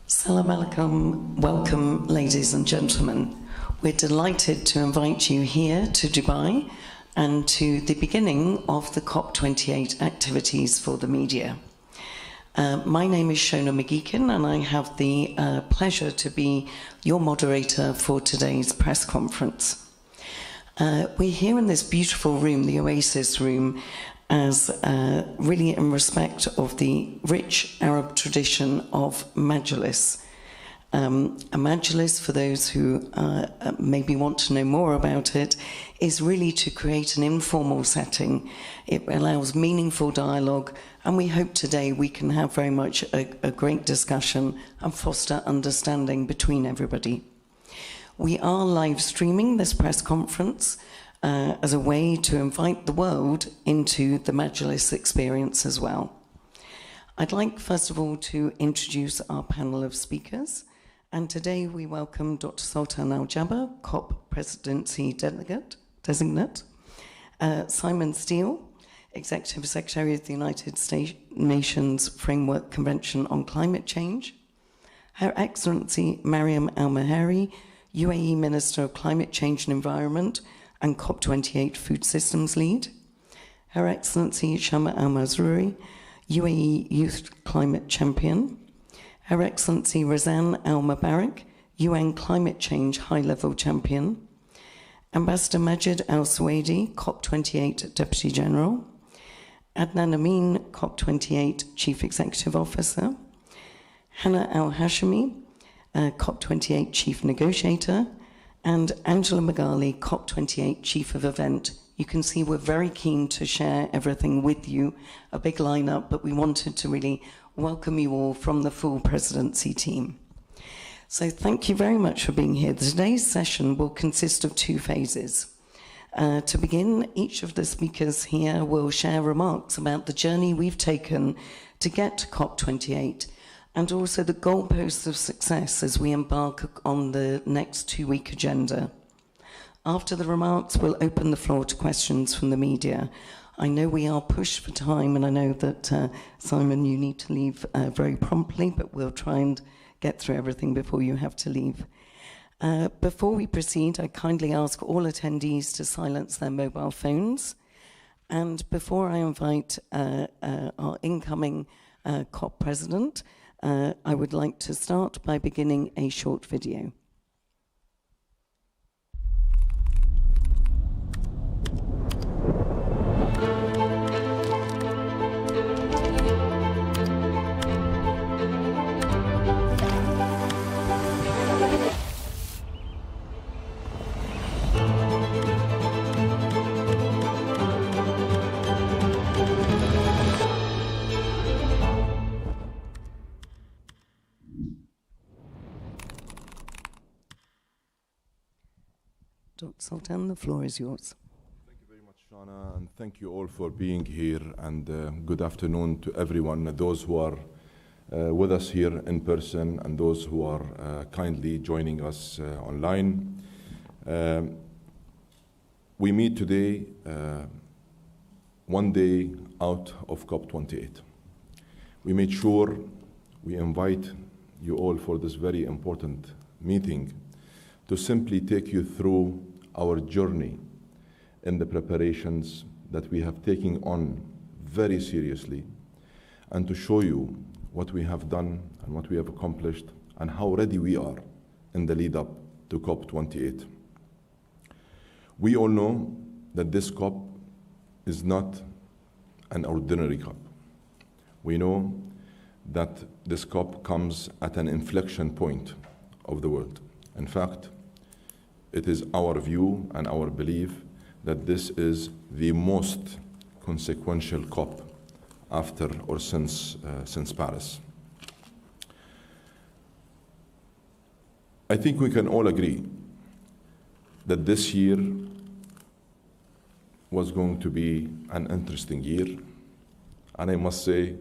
Salam alaikum, welcome ladies and gentlemen. We're delighted to invite you here to Dubai and to the beginning of the COP28 activities for the media. My name is Shona McGeekin and I have the pleasure to be your moderator for today's press conference. We're here in this beautiful room, the Oasis room, as really in respect of the rich Arab tradition of Majlis. A Majlis, for those who maybe want to know more about it, is really to create an informal setting. It allows meaningful dialogue, and we hope today we can have very much a great discussion and foster understanding between everybody. We are live streaming this press conference as a way to invite the world into the Majlis experience as well. I'd like, first of all, to introduce our panel of speakers. And today we welcome Dr. Sultan Al-Jaber, COP Presidency Designate, Simon Steele, Executive Secretary of the United Nations Framework Convention on Climate Change, Her Excellency Mariam Al-Mahari, UAE Minister of Climate Change and Environment and COP28 Food Systems Lead, Her Excellency Shama Al-Mazrouri, UAE Youth Climate Champion, Her Excellency Razan Al-Mubarak, UN Climate Change High-Level Champion, Ambassador Majid Al-Suwaidi, COP28 Deputy General, Adnan Amin, COP28 Chief Executive Officer, Hannah Al-Hashimi, COP28 Chief Negotiator, and Angela Magali, COP28 Chief of Event. You can see we're very keen to share everything with you, a big lineup, but we wanted to really welcome you all from the full presidency team. So thank you very much for being here. Today's session will consist of two phases. To begin, each of the speakers here will share remarks about the journey we've taken to get to COP28, and also the goalposts of success as we embark on the next two-week agenda. After the remarks, we'll open the floor to questions from the media. I know we are pushed for time, and I know that, Simon, you need to leave very promptly, but we'll try and get through everything before you have to leave. Before we proceed, I kindly ask all attendees to silence their mobile phones. And before I invite our incoming COP president, I would like to start by beginning a short video. Dr. Sultan, the floor is yours. Thank you very much, Shana, and thank you all for being here, and good afternoon to everyone, those who are with us here in person and those who are kindly joining us online. We meet today one day out of COP28. We made sure we invite you all for this very important meeting to simply take you through our journey in the preparations that we have taken on very seriously, and to show you what we have done and what we have accomplished and how ready we are in the lead up to COP28. We all know that this COP is not an ordinary COP. We know that this COP comes at an inflection point of the world. In fact, it is our view and our belief that this is the most consequential COP after or since Paris. I think we can all agree that this year was going to be an interesting year, and I must say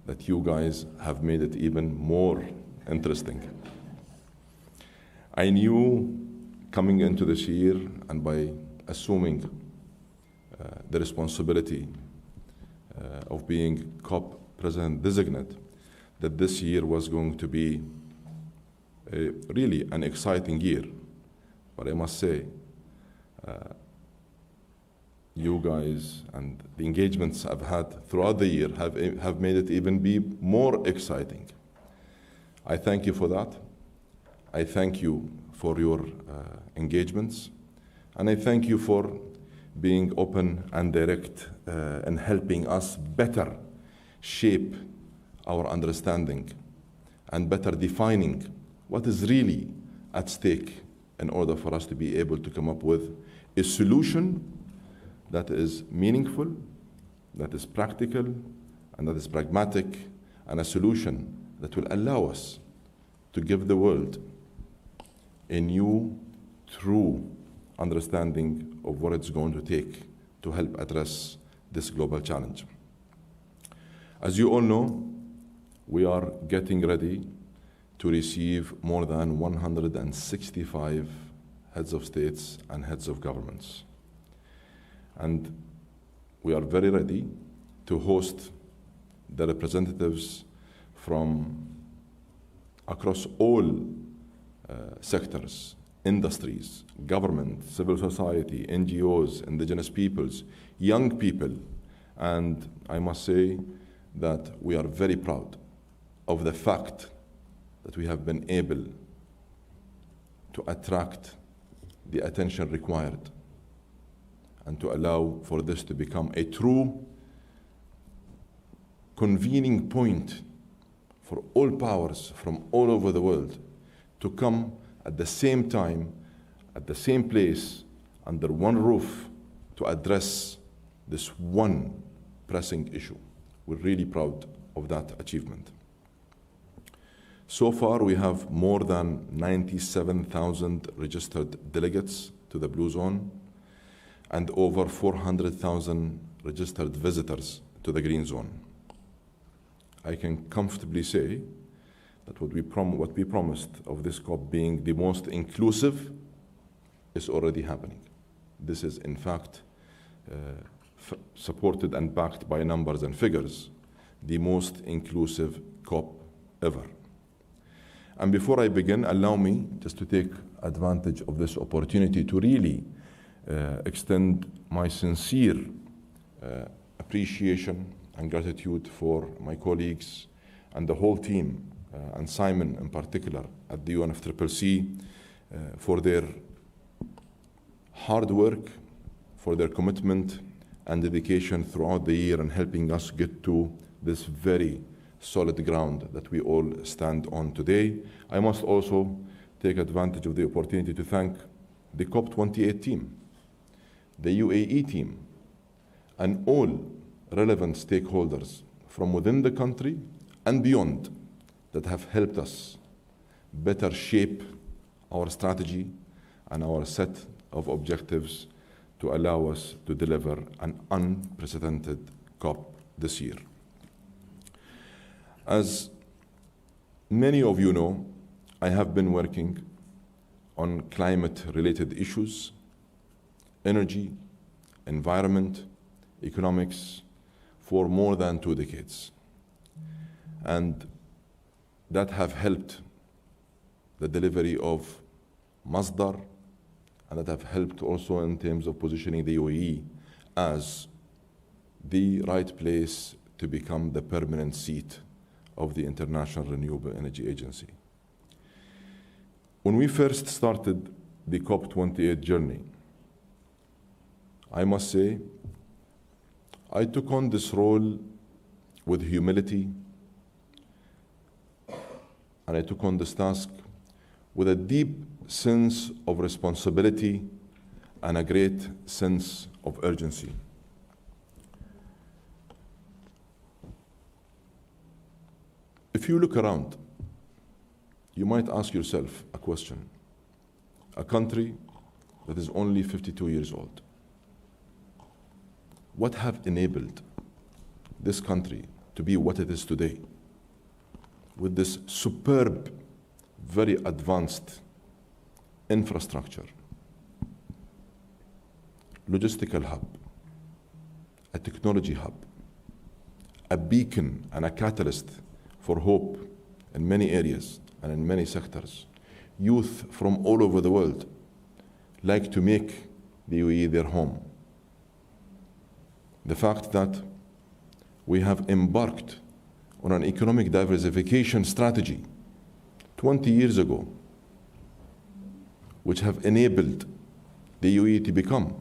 that you guys have made it even more interesting. I knew coming into this year, and by assuming the responsibility of being COP President Designate, that this year was going to be really an exciting year. But I must say, you guys and the engagements I've had throughout the year have made it even be more exciting. I thank you for that. I thank you for your engagements. And I thank you for being open and direct and helping us better shape our understanding and better defining what is really at stake in order for us to be able to come up with a solution that is meaningful, that is practical, and that is pragmatic, and a solution that will allow us to give the world a new, true understanding of what it's going to take to help address this global challenge. As you all know, we are getting ready to receive more than 165 heads of states and heads of governments. And we are very ready to host the representatives from across all sectors, industries, government, civil society, NGOs, indigenous peoples, young people. And I must say that we are very proud of the fact that we have been able to attract the attention required and to allow for this to become a true convening point for all powers from all over the world to come at the same time, at the same place, under one roof to address this one pressing issue. We're really proud of that achievement. So far, we have more than 97,000 registered delegates to the Blue Zone and over 400,000 registered visitors to the Green Zone. I can comfortably say that what we promised of this COP being the most inclusive is already happening. This is, in fact, supported and backed by numbers and figures, the most inclusive COP ever. And before I begin, allow me just to take advantage of this opportunity to really extend my sincere appreciation and gratitude for my colleagues and the whole team, and Simon in particular at the UNFCCC, for their hard work, for their commitment and dedication throughout the year and helping us get to this very solid ground that we all stand on today. I must also take advantage of the opportunity to thank the COP28 team, the UAE team, and all relevant stakeholders from within the country and beyond that have helped us better shape our strategy and our set of objectives to allow us to deliver an unprecedented COP this year. As many of you know, I have been working on climate-related issues, energy, environment, economics, for more than 2 decades. And that have helped the delivery of Masdar, and that have helped also in terms of positioning the UAE as the right place to become the permanent seat of the International Renewable Energy Agency. When we first started the COP28 journey, I must say, I took on this role with humility, and I took on this task with a deep sense of responsibility and a great sense of urgency. If you look around, you might ask yourself a question. A country that is only 52 years old. What have enabled this country to be what it is today? With this superb, very advanced infrastructure, logistical hub, a technology hub, a beacon and a catalyst for hope in many areas and in many sectors, youth from all over the world like to make the UAE their home. The fact that we have embarked on an economic diversification strategy 20 years ago, which have enabled the UAE to become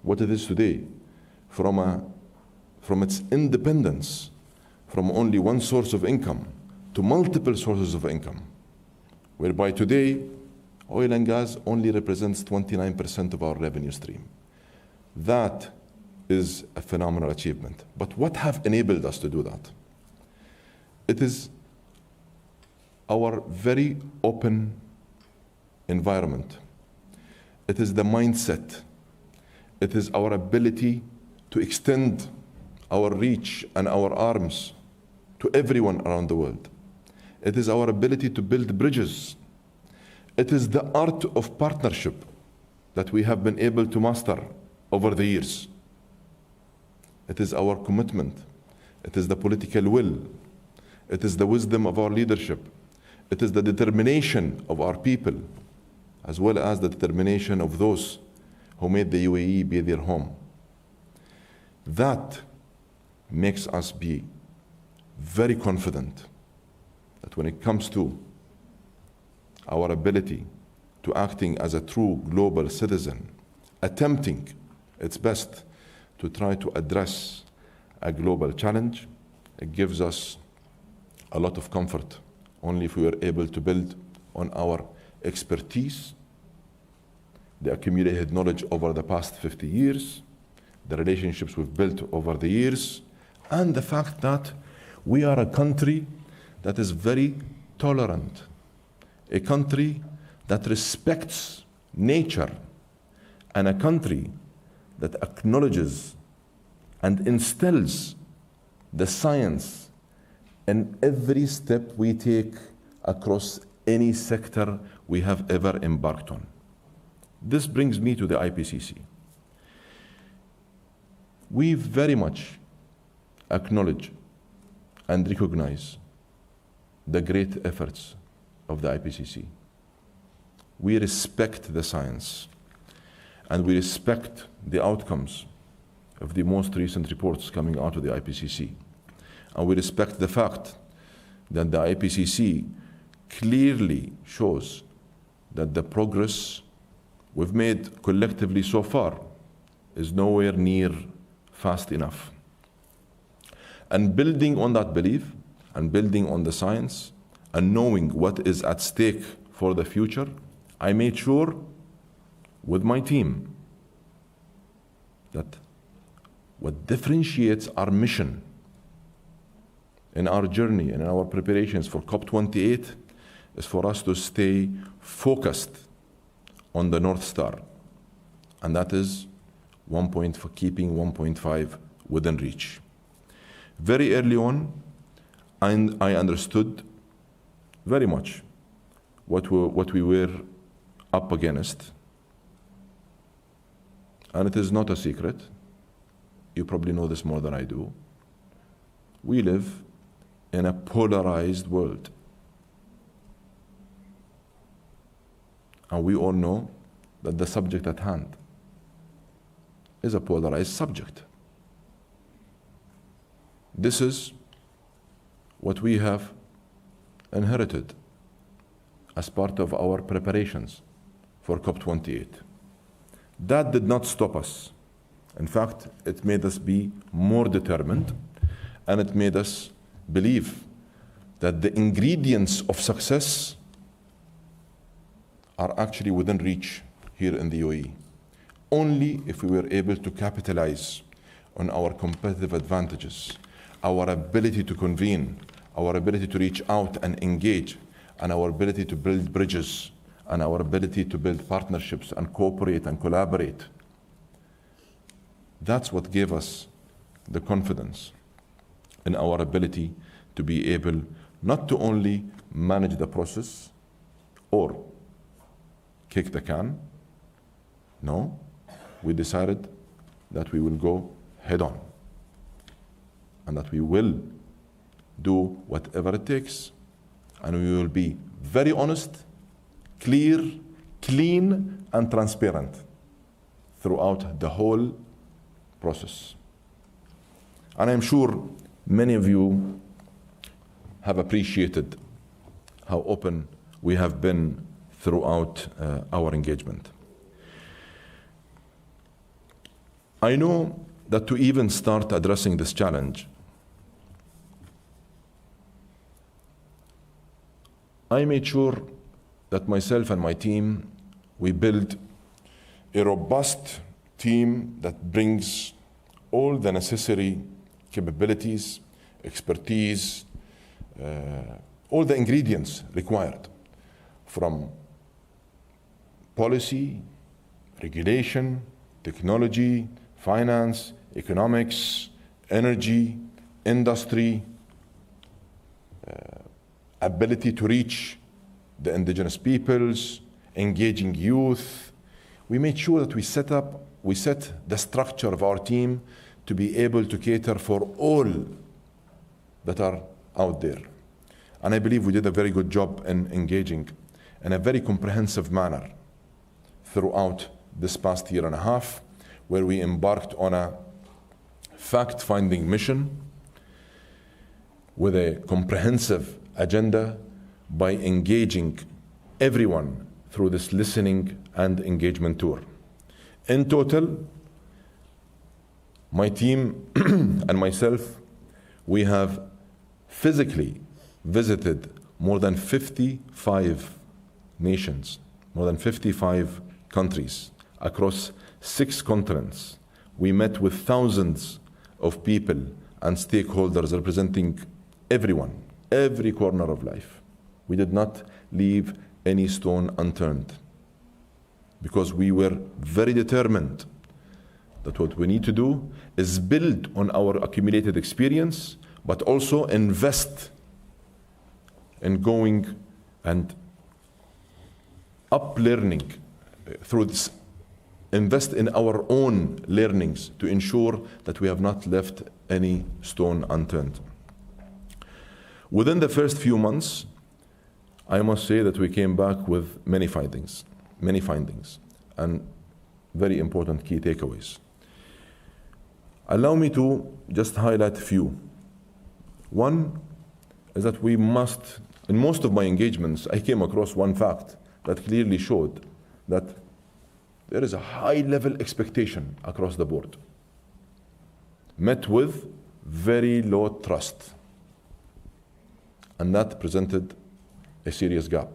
what it is today, from its independence from only one source of income to multiple sources of income, whereby today oil and gas only represents 29% of our revenue stream. That is a phenomenal achievement. But what have enabled us to do that? It is our very open environment. It is the mindset. It is our ability to extend our reach and our arms to everyone around the world. It is our ability to build bridges. It is the art of partnership that we have been able to master over the years. It is our commitment. It is the political will. It is the wisdom of our leadership. It is the determination of our people, as well as the determination of those who made the UAE be their home. That makes us be very confident that when it comes to our ability to acting as a true global citizen, attempting its best to try to address a global challenge, it gives us a lot of comfort only if we are able to build on our expertise, the accumulated knowledge over the past 50 years, the relationships we've built over the years, and the fact that we are a country that is very tolerant, a country that respects nature, and a country that acknowledges and instills the science in every step we take across any sector we have ever embarked on. This brings me to the IPCC. We very much acknowledge and recognize the great efforts of the IPCC. We respect the science, and we respect the outcomes of the most recent reports coming out of the IPCC. And we respect the fact that the IPCC clearly shows that the progress we've made collectively so far is nowhere near fast enough. And building on that belief, and building on the science, and knowing what is at stake for the future, I made sure with my team that what differentiates our mission in our journey and in our preparations for COP28 is for us to stay focused on the North Star, and that is keeping 1.5 within reach. Very early on, I understood very much what we were up against, and it is not a secret. You probably know this more than I do. We live in a polarized world. And we all know that the subject at hand is a polarized subject. This is what we have inherited as part of our preparations for COP28. That did not stop us. In fact, it made us be more determined, and it made us believe that the ingredients of success are actually within reach here in the UAE. Only if we were able to capitalize on our competitive advantages, our ability to convene, our ability to reach out and engage, and our ability to build bridges, and our ability to build partnerships and cooperate and collaborate. That's what gave us the confidence in our ability to be able not to only manage the process or kick the can. No, we decided that we will go head on, and that we will do whatever it takes, and we will be very honest, clear, clean, and transparent throughout the whole process. And I'm sure many of you have appreciated how open we have been throughout our engagement. I know that to even start addressing this challenge, I made sure that myself and my team, we build a robust team that brings all the necessary capabilities, expertise, all the ingredients required from policy, regulation, technology, finance, economics, energy, industry, ability to reach the indigenous peoples, engaging youth. We made sure that we set the structure of our team to be able to cater for all that are out there. And I believe we did a very good job in engaging in a very comprehensive manner throughout this past year and a half, where we embarked on a fact-finding mission with a comprehensive agenda by engaging everyone through this listening and engagement tour. In total, my team and myself, we have physically visited more than 55 nations, more than 55 countries across 6 continents. We met with thousands of people and stakeholders representing everyone, every corner of life. We did not leave any stone unturned because we were very determined that what we need to do is build on our accumulated experience, but also invest in going and up-learning through this, invest in our own learnings to ensure that we have not left any stone unturned. Within the first few months, I must say that we came back with many findings, and very important key takeaways. Allow me to just highlight a few. One is that we must, in most of my engagements, I came across one fact that clearly showed that there is a high-level expectation across the board, met with very low trust. And that presented a serious gap.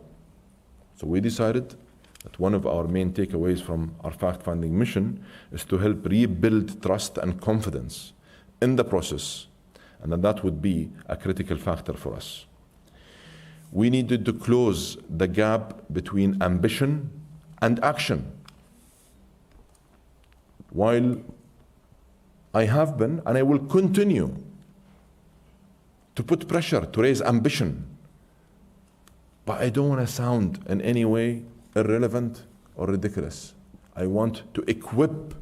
So we decided that one of our main takeaways from our fact-finding mission is to help rebuild trust and confidence in the process, and that would be a critical factor for us. We needed to close the gap between ambition and action. While I have been, and I will continue to put pressure to raise ambition, but I don't want to sound in any way irrelevant or ridiculous. I want to equip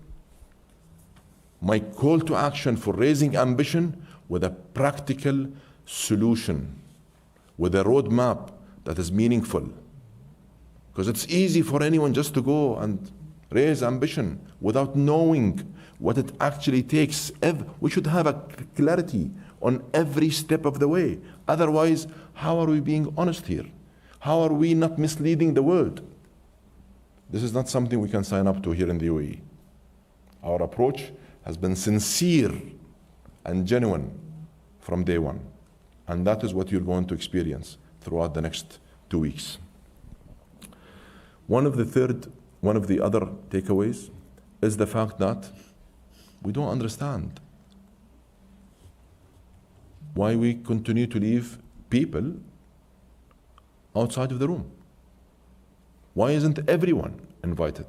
my call to action for raising ambition with a practical solution, with a roadmap that is meaningful. Because it's easy for anyone just to go and raise ambition without knowing what it actually takes. We should have a clarity on every step of the way. Otherwise, how are we being honest here? How are we not misleading the world? This is not something we can sign up to here in the UAE. Our approach has been sincere and genuine from day one. And that is what you're going to experience throughout the next 2 weeks. One of the other takeaways is the fact that we don't understand why we continue to leave people outside of the room. Why isn't everyone invited?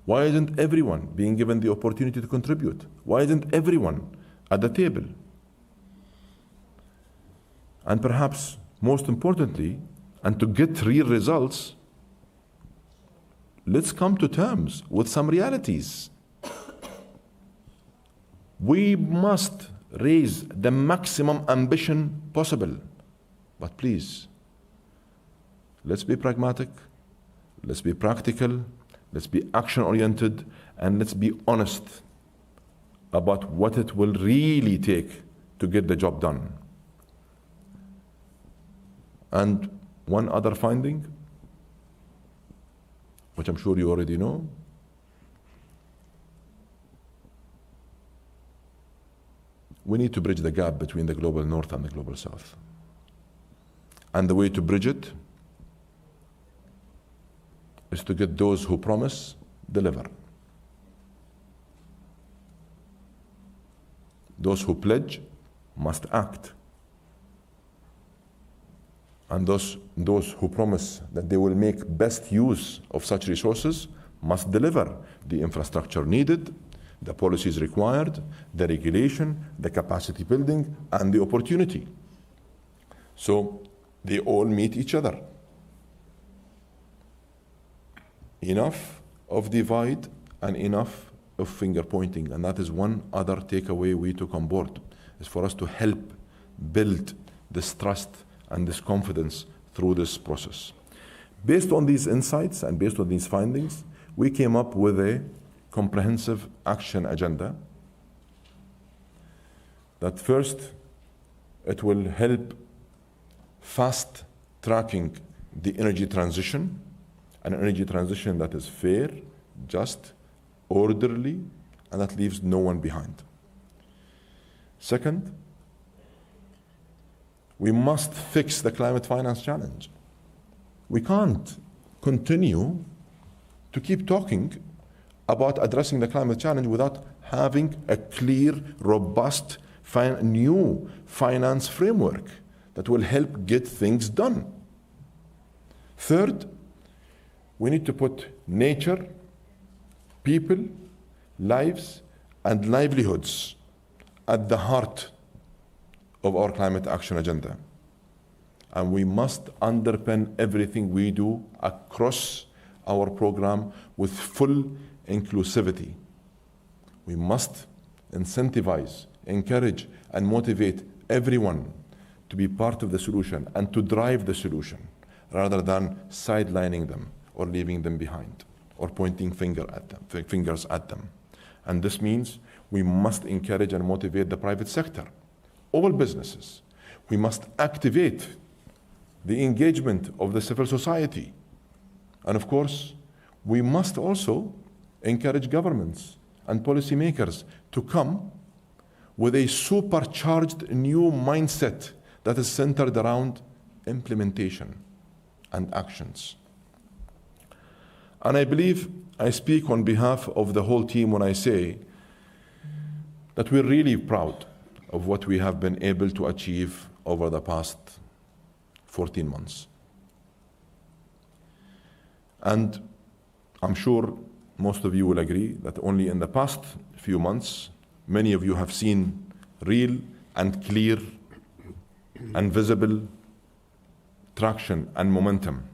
Why isn't everyone being given the opportunity to contribute? Why isn't everyone at the table? And perhaps most importantly, and to get real results, let's come to terms with some realities. We must raise the maximum ambition possible. But please, Let's be pragmatic, let's be practical, let's be action-oriented, and let's be honest about what it will really take to get the job done. And one other finding, which I'm sure you already know, we need to bridge the gap between the global north and the global south. And the way to bridge it is to get those who promise, deliver. Those who pledge must act. And those who promise that they will make best use of such resources must deliver the infrastructure needed, the policies required, the regulation, the capacity building, and the opportunity. So they all meet each other. Enough of divide and enough of finger pointing. And that is one other takeaway we took on board, is for us to help build this trust and this confidence through this process. Based on these insights and based on these findings, we came up with a comprehensive action agenda that first, it will help fast tracking the energy transition, an energy transition that is fair, just, orderly, and that leaves no one behind. Second, we must fix the climate finance challenge. We can't continue to keep talking about addressing the climate challenge without having a clear, robust, new finance framework that will help get things done. Third, we need to put nature, people, lives, and livelihoods at the heart of our climate action agenda. And we must underpin everything we do across our program with full inclusivity. We must incentivize, encourage, and motivate everyone to be part of the solution and to drive the solution, rather than sidelining them or leaving them behind or pointing fingers at them. And this means we must encourage and motivate the private sector, all businesses. We must activate the engagement of the civil society. And of course, we must also encourage governments and policymakers to come with a supercharged new mindset that is centered around implementation and actions. And I believe I speak on behalf of the whole team when I say that we're really proud of what we have been able to achieve over the past 14 months. And I'm sure most of you will agree that only in the past few months, many of you have seen real and clear and visible traction and momentum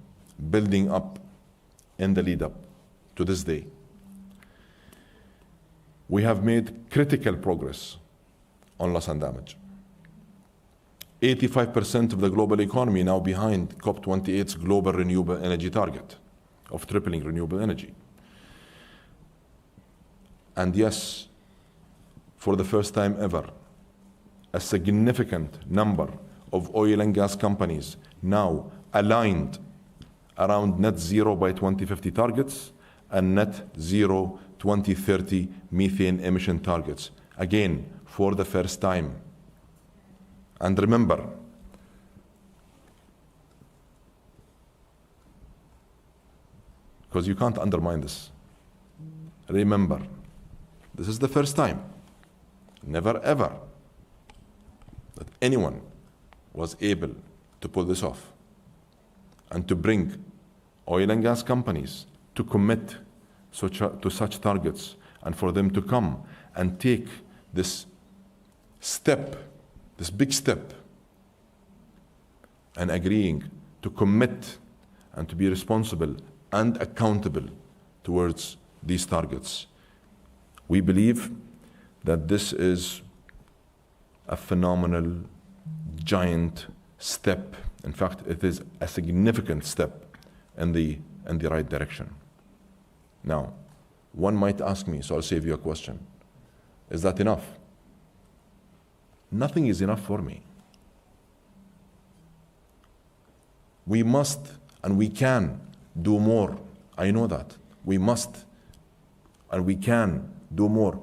building up in the lead up to this day. We have made critical progress on loss and damage. 85% of the global economy now behind COP28's global renewable energy target of tripling renewable energy. And yes, for the first time ever, a significant number of oil and gas companies now aligned around net zero by 2050 targets and net zero 2030 methane emission targets. Again, for the first time. And remember, because you can't undermine this, remember, this is the first time, never ever, that anyone was able to pull this off and to bring oil and gas companies to commit to such targets, and for them to come and take this step, this big step, and agreeing to commit and to be responsible and accountable towards these targets. We believe that this is a phenomenal, giant step In fact, it is a significant step in the right direction. Now, one might ask me, so I'll save you a question. Is that enough? Nothing is enough for me. We must and we can do more. I know that. We must and we can do more.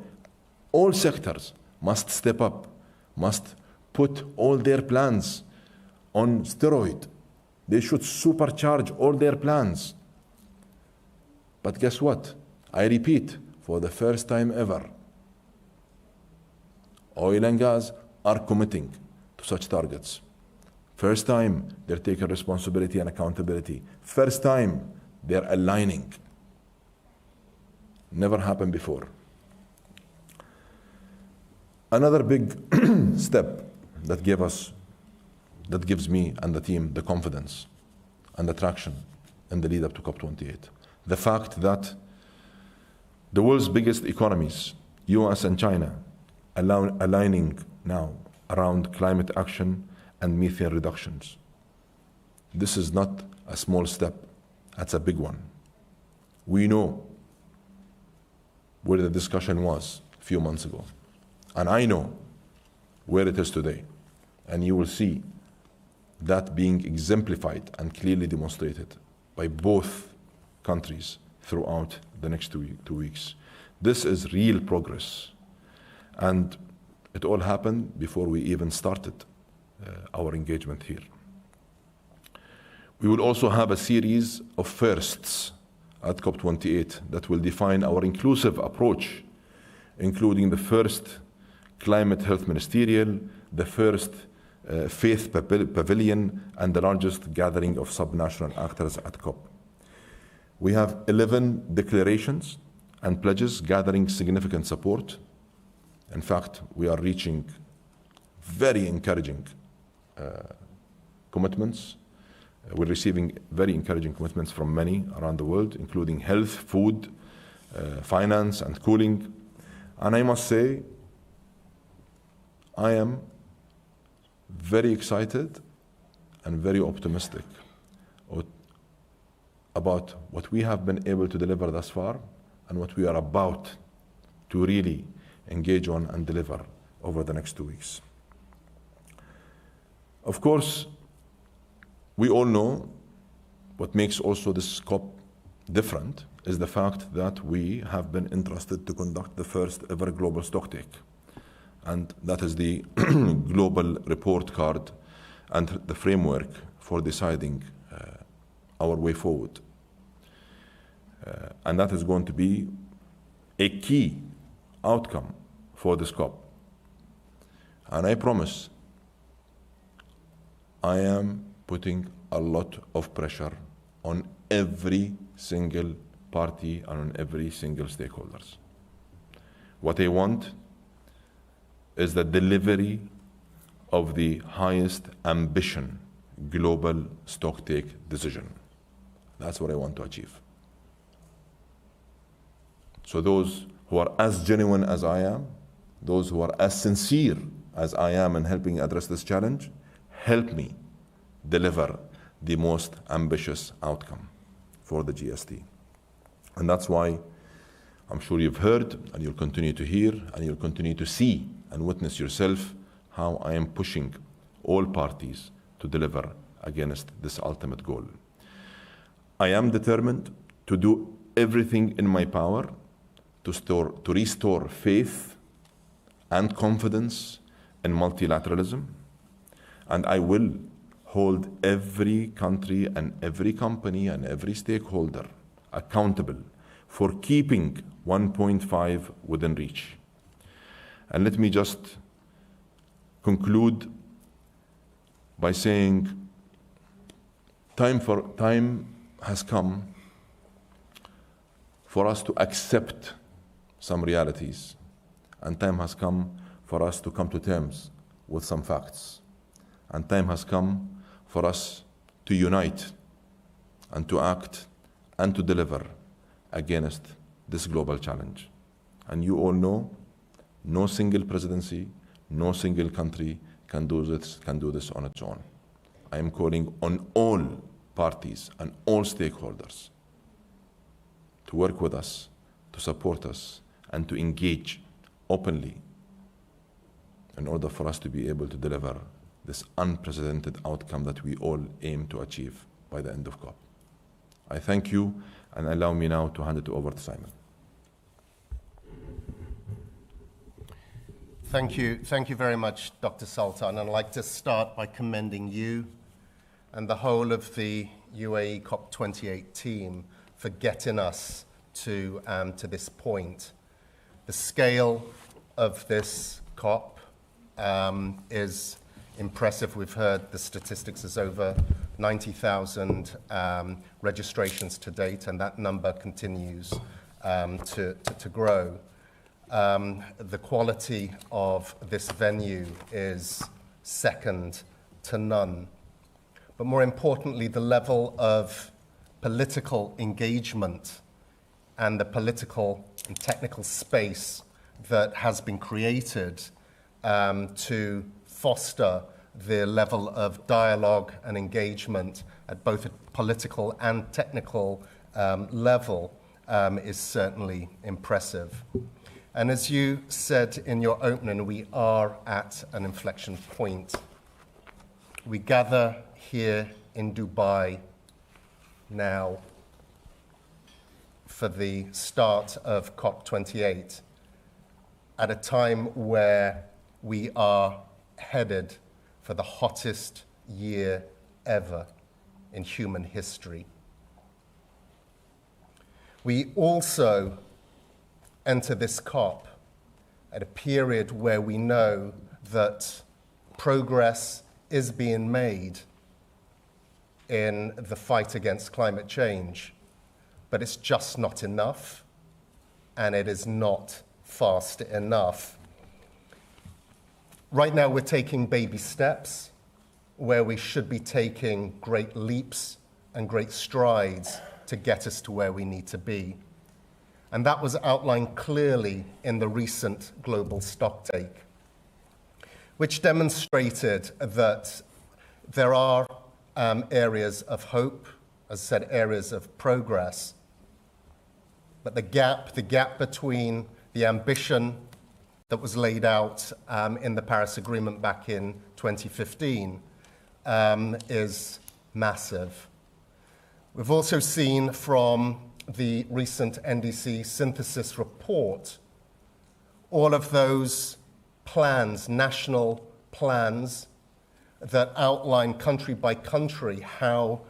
All sectors must step up, must put all their plans on steroid. They should supercharge all their plans. But guess what? I repeat, for the first time ever, oil and gas are committing to such targets. First time they're taking responsibility and accountability. First time they're aligning. Never happened before. Another big step that gives me and the team the confidence and the traction in the lead up to COP28. The fact that the world's biggest economies, US and China, aligning now around climate action and methane reductions. This is not a small step, that's a big one. We know where the discussion was a few months ago. And I know where it is today. And you will see that being exemplified and clearly demonstrated by both countries throughout the next two weeks. This is real progress. And it all happened before we even started our engagement here. We will also have a series of firsts at COP28 that will define our inclusive approach, including the first climate health ministerial, the first faith pavilion, and the largest gathering of subnational actors at COP. We have 11 declarations and pledges gathering significant support. In fact, we are reaching very encouraging commitments. We're receiving very encouraging commitments from many around the world, including health, food, finance, and cooling. And I must say, I am very excited and very optimistic about what we have been able to deliver thus far and what we are about to really engage on and deliver over the next 2 weeks. Of course, we all know what makes also this COP different is the fact that we have been entrusted to conduct the first ever global stocktake. And that is the global report card and the framework for deciding our way forward. And that is going to be a key outcome for this COP. And I promise I am putting a lot of pressure on every single party and on every single stakeholders. What I want is the delivery of the highest ambition global stocktake decision. That's what I want to achieve. So those who are as genuine as I am, those who are as sincere as I am in helping address this challenge, help me deliver the most ambitious outcome for the GST. And that's why I'm sure you've heard and you'll continue to hear and you'll continue to see and witness yourself how I am pushing all parties to deliver against this ultimate goal. I am determined to do everything in my power to restore faith and confidence in multilateralism, and I will hold every country and every company and every stakeholder accountable for keeping 1.5 within reach. And let me just conclude by saying time has come for us to accept some realities, and time has come for us to come to terms with some facts, and time has come for us to unite and to act and to deliver against this global challenge. And you all know, no single presidency, no single country can do this on its own. I am calling on all parties and all stakeholders to work with us, to support us, and to engage openly in order for us to be able to deliver this unprecedented outcome that we all aim to achieve by the end of COP. I thank you, and allow me now to hand it over to Simon. Thank you very much, Dr. Sultan. I'd like to start by commending you and the whole of the UAE COP28 team for getting us to this point. The scale of this COP is impressive. We've heard the statistics is over 90,000 registrations to date, and that number continues to grow. The quality of this venue is second to none. But more importantly, the level of political engagement and the political and technical space that has been created to foster the level of dialogue and engagement at both a political and technical level is certainly impressive. And as you said in your opening, we are at an inflection point. We gather here in Dubai now for the start of COP28 at a time where we are headed for the hottest year ever in human history. We also enter this COP at a period where we know that progress is being made in the fight against climate change, but it's just not enough, and it is not fast enough. Right now, we're taking baby steps where we should be taking great leaps and great strides to get us to where we need to be. And that was outlined clearly in the recent global stocktake, which demonstrated that there are areas of hope, as I said, areas of progress, but the gap between the ambition that was laid out in the Paris Agreement back in 2015 is massive. We've also seen from the recent NDC synthesis report all of those plans, national plans, that outline country by country how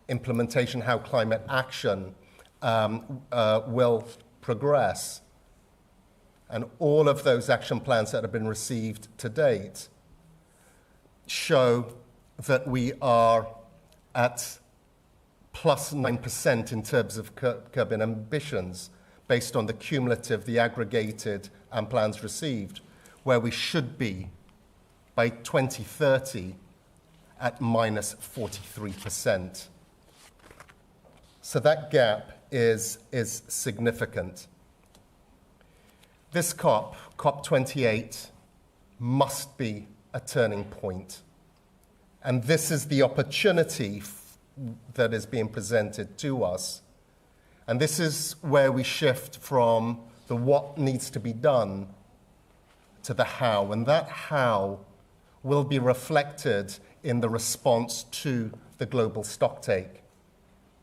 implementation, how climate action will progress. And all of those action plans that have been received to date show that we are at plus 9% in terms of curbing ambitions based on the cumulative, the aggregated plans received, where we should be by 2030 at minus 43%. So that gap is significant. This COP, COP28, must be a turning point. And this is the opportunity that is being presented to us. And this is where we shift from the what needs to be done to the how. And that how will be reflected in the response to the global stocktake.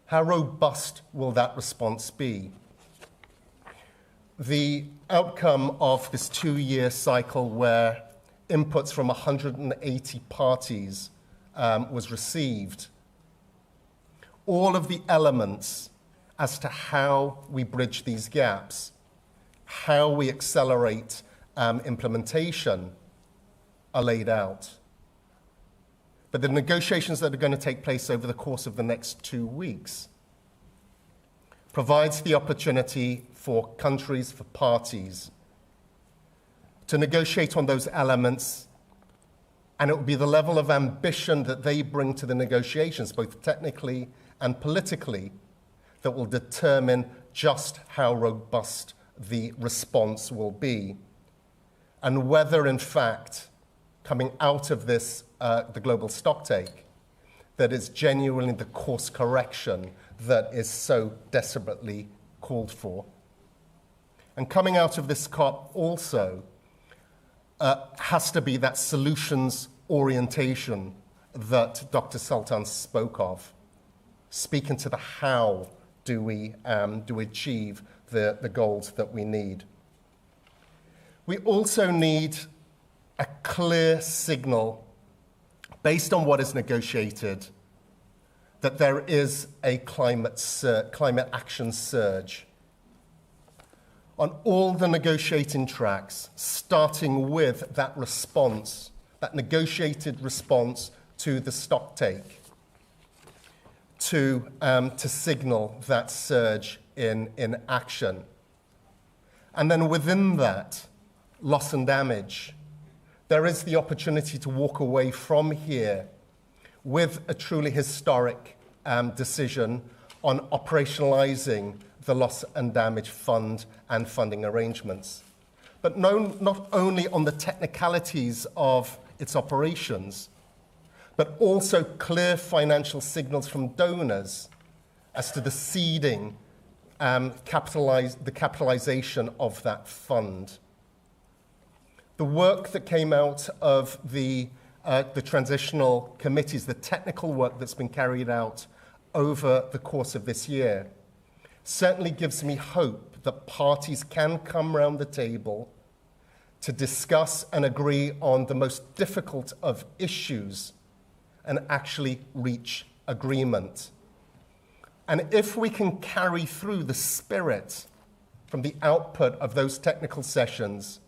How robust will that response be? The outcome of this 2-year cycle where inputs from 180 parties was received, all of the elements as to how we bridge these gaps, how we accelerate implementation are laid out. But the negotiations that are going to take place over the course of the next 2 weeks provides the opportunity for countries, for parties, to negotiate on those elements, and it will be the level of ambition that they bring to the negotiations, both technically and politically, that will determine just how robust the response will be, and whether, in fact, coming out of this, the global stocktake, that is genuinely the course correction that is so desperately called for. And coming out of this COP also has to be that solutions orientation that Dr. Sultan spoke of, speaking to the how do we achieve the goals that we need. We also need a clear signal based on what is negotiated that there is a climate action surge on all the negotiating tracks, starting with that response, that negotiated response to the stocktake, to signal that surge in action. And then within that, loss and damage, there is the opportunity to walk away from here with a truly historic decision on operationalizing the loss and damage fund and funding arrangements. But not only on the technicalities of its operations, but also clear financial signals from donors as to the seeding, the capitalization of that fund. The work that came out of the transitional committees, the technical work that's been carried out over the course of this year, certainly gives me hope that parties can come round the table to discuss and agree on the most difficult of issues and actually reach agreement. And if we can carry through the spirit from the output of those technical sessions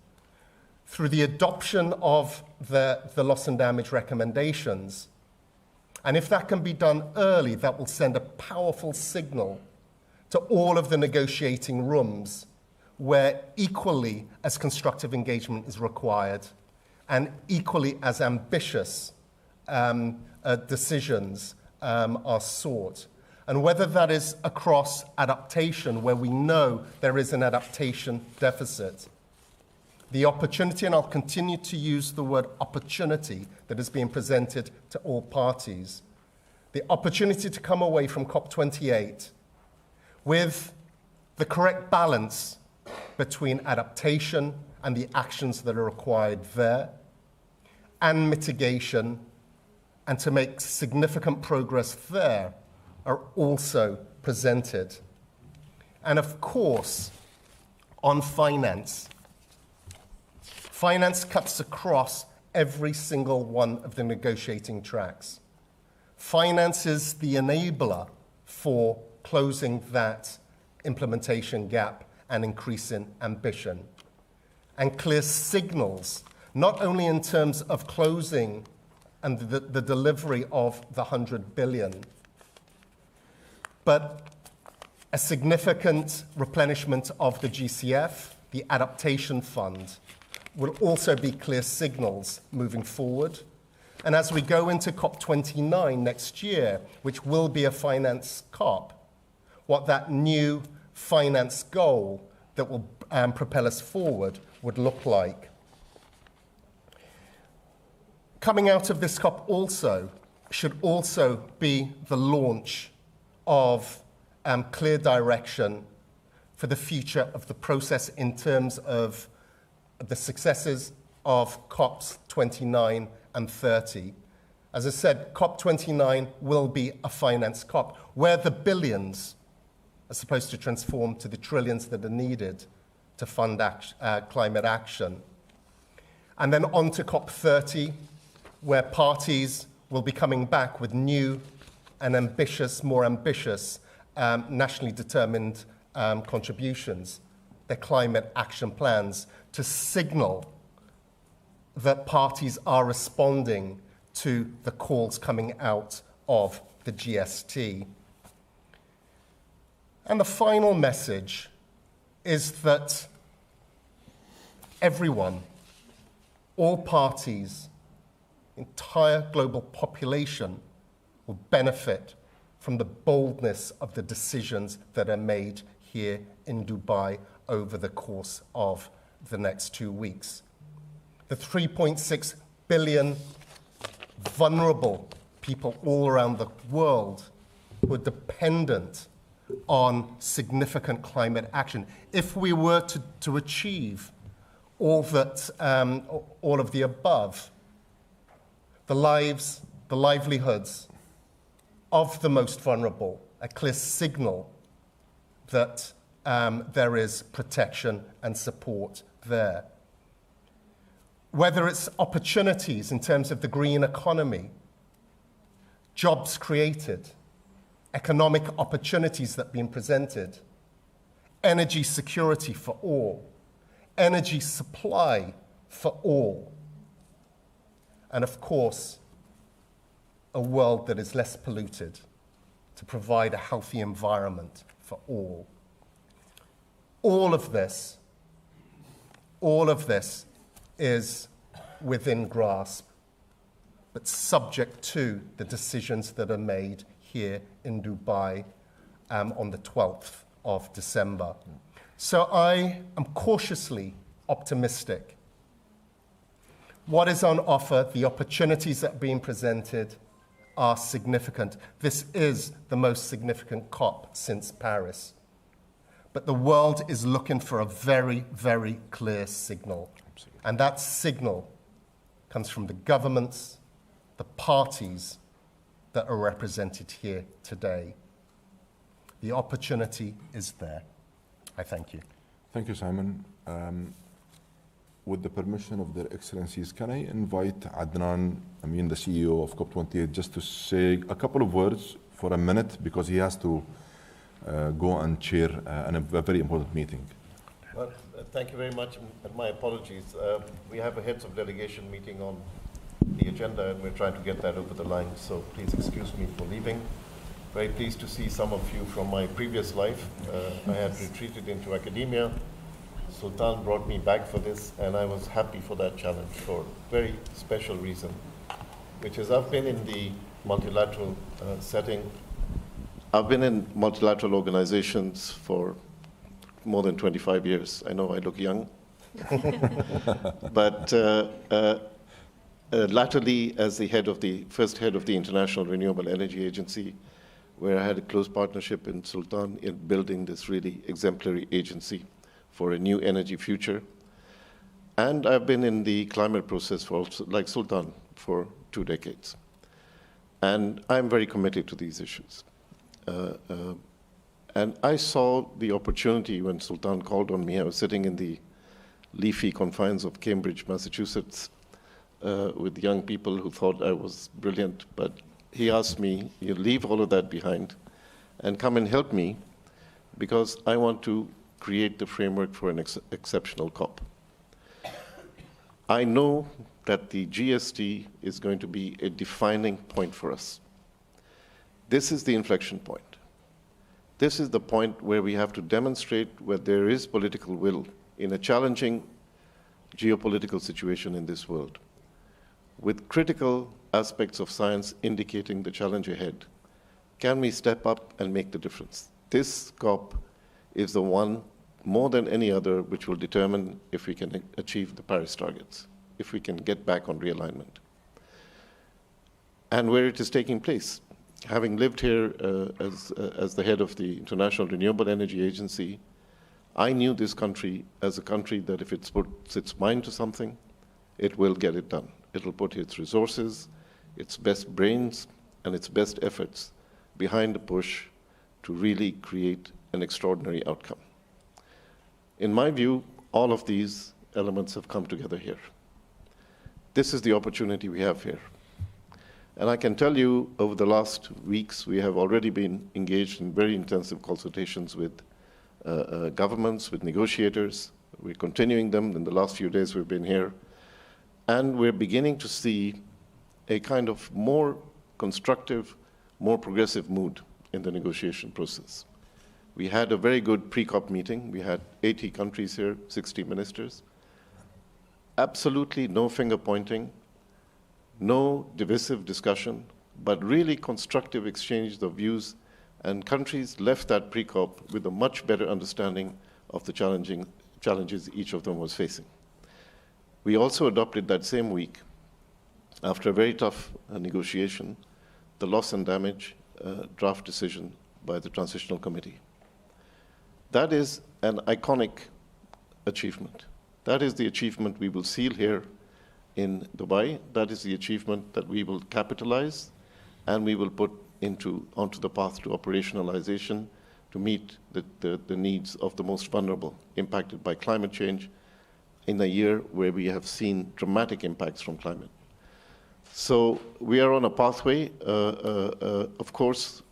through the adoption of the loss and damage recommendations, and if that can be done early, that will send a powerful signal to all of the negotiating rooms where equally as constructive engagement is required and equally as ambitious decisions are sought. And whether that is across adaptation, where we know there is an adaptation deficit, the opportunity, and I'll continue to use the word opportunity that is being presented to all parties, the opportunity to come away from COP28 with the correct balance between adaptation and the actions that are required there, and mitigation, and to make significant progress there, are also presented. And of course, on finance, finance cuts across every single one of the negotiating tracks. Finance is the enabler for closing that implementation gap and increasing ambition. And clear signals, not only in terms of closing and the delivery of the 100 billion, but a significant replenishment of the GCF, the adaptation fund, will also be clear signals moving forward. And as we go into COP29 next year, which will be a finance COP, what that new finance goal that will propel us forward would look like. Coming out of this COP also should also be the launch of clear direction for the future of the process in terms of the successes of COPs 29 and 30. As I said, COP29 will be a finance COP, where the billions are supposed to transform to the trillions that are needed to fund climate action. And then on to COP30, where parties will be coming back with new and ambitious, more ambitious, nationally determined contributions, their climate action plans, to signal that parties are responding to the calls coming out of the GST. And the final message is that everyone, all parties, entire global population will benefit from the boldness of the decisions that are made here in Dubai over the course of the next 2 weeks. The 3.6 billion vulnerable people all around the world who are dependent on significant climate action. If we were to achieve all of the above, the lives, the livelihoods of the most vulnerable, a clear signal that there is protection and support there. Whether it's opportunities in terms of the green economy, jobs created, economic opportunities that are being presented, energy security for all, energy supply for all, and of course, a world that is less polluted to provide a healthy environment for all. All of this is within grasp, but subject to the decisions that are made here in Dubai on the 12th of December. So I am cautiously optimistic. What is on offer, the opportunities that are being presented are significant. This is the most significant COP since Paris. But the world is looking for a very, very clear signal. Absolutely. And that signal comes from the governments, the parties that are represented here today. The opportunity is there. I thank you. Thank you, Simon. With the permission of their excellencies, can I invite Adnan, the CEO of COP28, just to say a couple of words for a minute, because he has to go and chair a very important meeting. Well, thank you very much, and my apologies. We have a heads of delegation meeting on the agenda, and we're trying to get that over the line, so please excuse me for leaving. Very pleased to see some of you from my previous life. I had retreated into academia. Sultan brought me back for this, and I was happy for that challenge for a very special reason, which is I've been in the multilateral setting. I've been in multilateral organizations for more than 25 years. I know I look young. But latterly, as the first head of the International Renewable Energy Agency, where I had a close partnership in Sultan in building this really exemplary agency for a new energy future. And I've been in the climate process for, like Sultan, for 2 decades. And I'm very committed to these issues. And I saw the opportunity when Sultan called on me. I was sitting in the leafy confines of Cambridge, Massachusetts, with young people who thought I was brilliant. But he asked me, you leave all of that behind and come and help me, because I want to create the framework for an exceptional COP. I know that the GST is going to be a defining point for us. This is the inflection point. This is the point where we have to demonstrate where there is political will in a challenging geopolitical situation in this world, with critical aspects of science indicating the challenge ahead. Can we step up and make the difference? This COP is the one, more than any other, which will determine if we can achieve the Paris targets, if we can get back on realignment. And where it is taking place. Having lived here as the head of the International Renewable Energy Agency, I knew this country as a country that if it puts its mind to something, it will get it done. It'll put its resources, its best brains, and its best efforts behind the push to really create an extraordinary outcome. In my view, all of these elements have come together here. This is the opportunity we have here. And I can tell you, over the last weeks, we have already been engaged in very intensive consultations with governments, with negotiators. We're continuing them. In the last few days, we've been here. And we're beginning to see a kind of more constructive, more progressive mood in the negotiation process. We had a very good pre-COP meeting. We had 80 countries here, 60 ministers. Absolutely no finger pointing, no divisive discussion, but really constructive exchange of views, and countries left that pre-COP with a much better understanding of the challenges each of them was facing. We also adopted that same week after a very tough negotiation, the loss and damage draft decision by the Transitional Committee. That is an iconic achievement. That is the achievement we will seal here in Dubai. That is the achievement that we will capitalize and we will put onto the path to operationalization to meet the needs of the most vulnerable impacted by climate change in a year where we have seen dramatic impacts from climate. So we are on a pathway. Of course,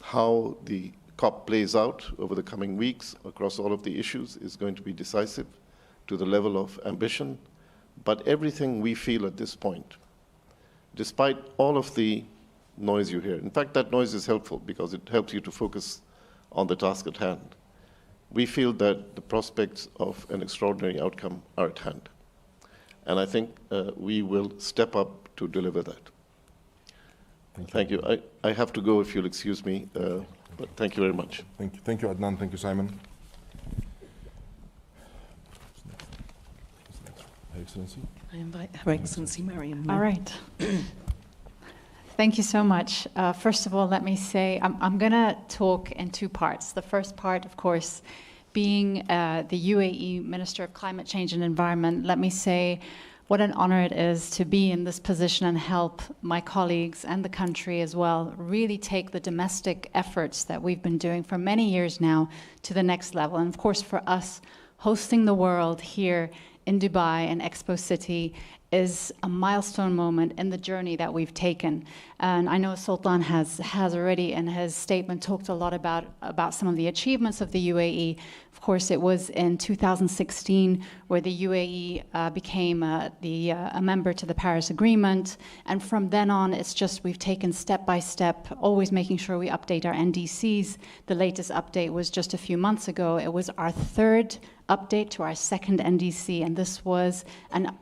how the COP plays out over the coming weeks across all of the issues is going to be decisive to the level of ambition. But everything we feel at this point, despite all of the noise you hear, in fact, that noise is helpful because it helps you to focus on the task at hand. We feel that the prospects of an extraordinary outcome are at hand. And I think we will step up to deliver that. Thank you. I have to go if you'll excuse me, but thank you very much. Thank you. Thank you, Adnan. Thank you, Simon. Her Excellency. I invite Her Excellency Mariam. All right. Thank you so much. First of all, let me say I'm going to talk in two parts. The first part, of course, being the UAE Minister of Climate Change and Environment, let me say what an honor it is to be in this position and help my colleagues and the country as well really take the domestic efforts that we've been doing for many years now to the next level. And of course, for us, hosting the world here in Dubai and Expo City is a milestone moment in the journey that we've taken. And I know Sultan has already in his statement talked a lot about some of the achievements of the UAE. Of course, it was in 2016 where the UAE became a member to the Paris Agreement. And from then on, it's just we've taken step by step, always making sure we update our NDCs. The latest update was just a few months ago. It was our third update to our second NDC, and this was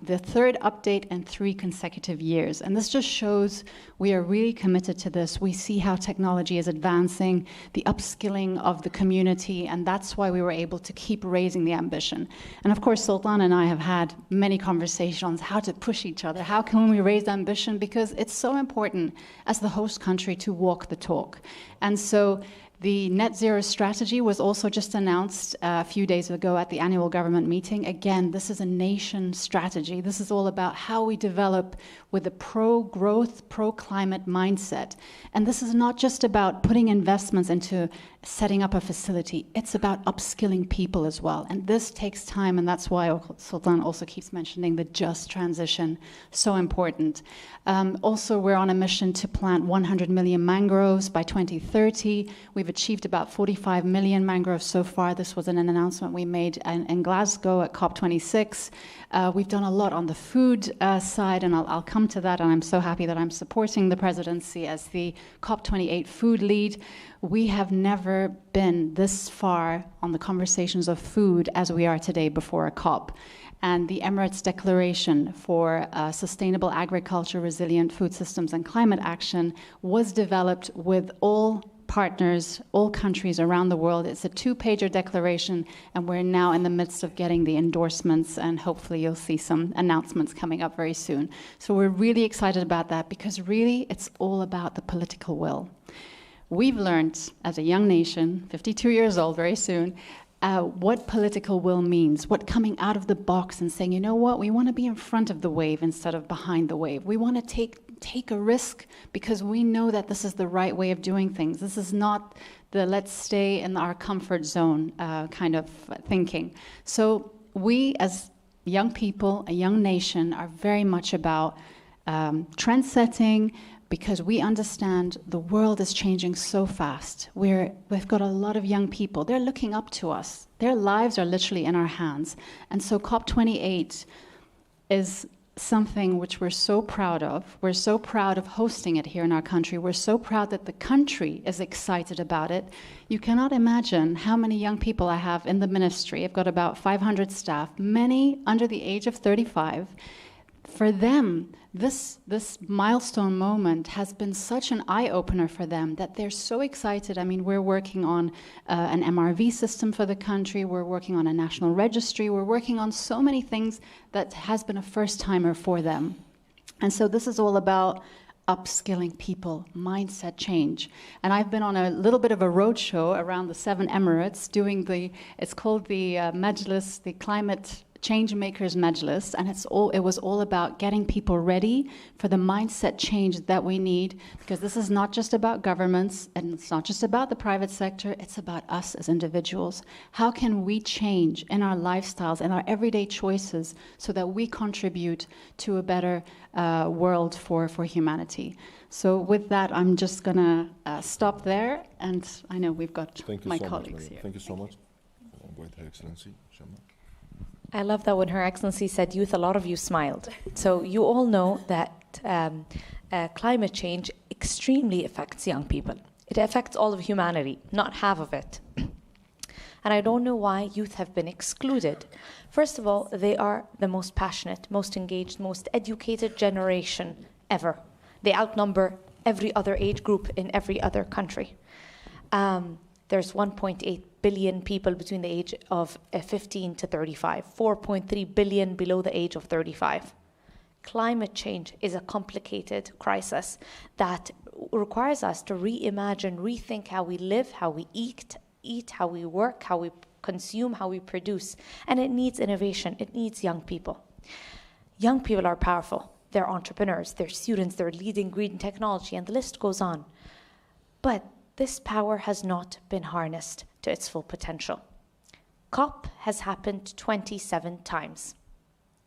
the third update in 3 consecutive years. And this just shows we are really committed to this. We see how technology is advancing, the upskilling of the community, and that's why we were able to keep raising the ambition. And of course, Sultan and I have had many conversations on how to push each other. How can we raise ambition? Because it's so important as the host country to walk the talk. And so the net zero strategy was also just announced a few days ago at the annual government meeting. Again, this is a nation strategy. This is all about how we develop with a pro-growth, pro-climate mindset. And this is not just about putting investments into setting up a facility. It's about upskilling people as well. And this takes time, and that's why Sultan also keeps mentioning the just transition, so important. Also, we're on a mission to plant 100 million mangroves by 2030. We've achieved about 45 million mangroves so far. This was an announcement we made in Glasgow at COP26. We've done a lot on the food side, and I'll come to that, and I'm so happy that I'm supporting the presidency as the COP28 food lead. We have never been this far on the conversations of food as we are today before a COP. And the Emirates Declaration for Sustainable Agriculture, Resilient Food Systems and Climate Action was developed with all partners, all countries around the world. It's a 2-pager declaration, and we're now in the midst of getting the endorsements, and hopefully you'll see some announcements coming up very soon. So we're really excited about that because really it's all about the political will. We've learned as a young nation, 52 years old very soon, what political will means, what coming out of the box and saying, you know what, we want to be in front of the wave instead of behind the wave. We want to take a risk because we know that this is the right way of doing things. This is not the let's stay in our comfort zone kind of thinking. So we as young people, a young nation, are very much about trend setting, because we understand the world is changing so fast. We've got a lot of young people. They're looking up to us. Their lives are literally in our hands. And so COP28 is something which we're so proud of. We're so proud of hosting it here in our country. We're so proud that the country is excited about it. You cannot imagine how many young people I have in the ministry. I've got about 500 staff, many under the age of 35. For them, this milestone moment has been such an eye-opener for them that they're so excited. I mean, we're working on an MRV system for the country. We're working on a national registry. We're working on so many things that has been a first-timer for them. And so this is all about upskilling people, mindset change. And I've been on a little bit of a roadshow around the 7 Emirates doing it's called the Majlis, the Climate Change Makers Majlis, and it was all about getting people ready for the mindset change that we need, because this is not just about governments, and it's not just about the private sector, it's about us as individuals. How can we change in our lifestyles and our everyday choices so that we contribute to a better world for humanity? So with that, I'm just going to stop there, and I know we've got my colleagues here. Thank you so much. Invite Her Excellency, Shamma. I love that when Her Excellency said youth, a lot of you smiled. So you all know that climate change extremely affects young people. It affects all of humanity, not half of it. And I don't know why youth have been excluded. First of all, they are the most passionate, most engaged, most educated generation ever. They outnumber every other age group in every other country. There's 1.8 billion people between the age of 15 to 35, 4.3 billion below the age of 35. Climate change is a complicated crisis that requires us to reimagine, rethink how we live, how we eat, how we work, how we consume, how we produce. And it needs innovation. It needs young people. Young people are powerful. They're entrepreneurs, they're students, they're leading green technology, and the list goes on. But this power has not been harnessed to its full potential. COP has happened 27 times.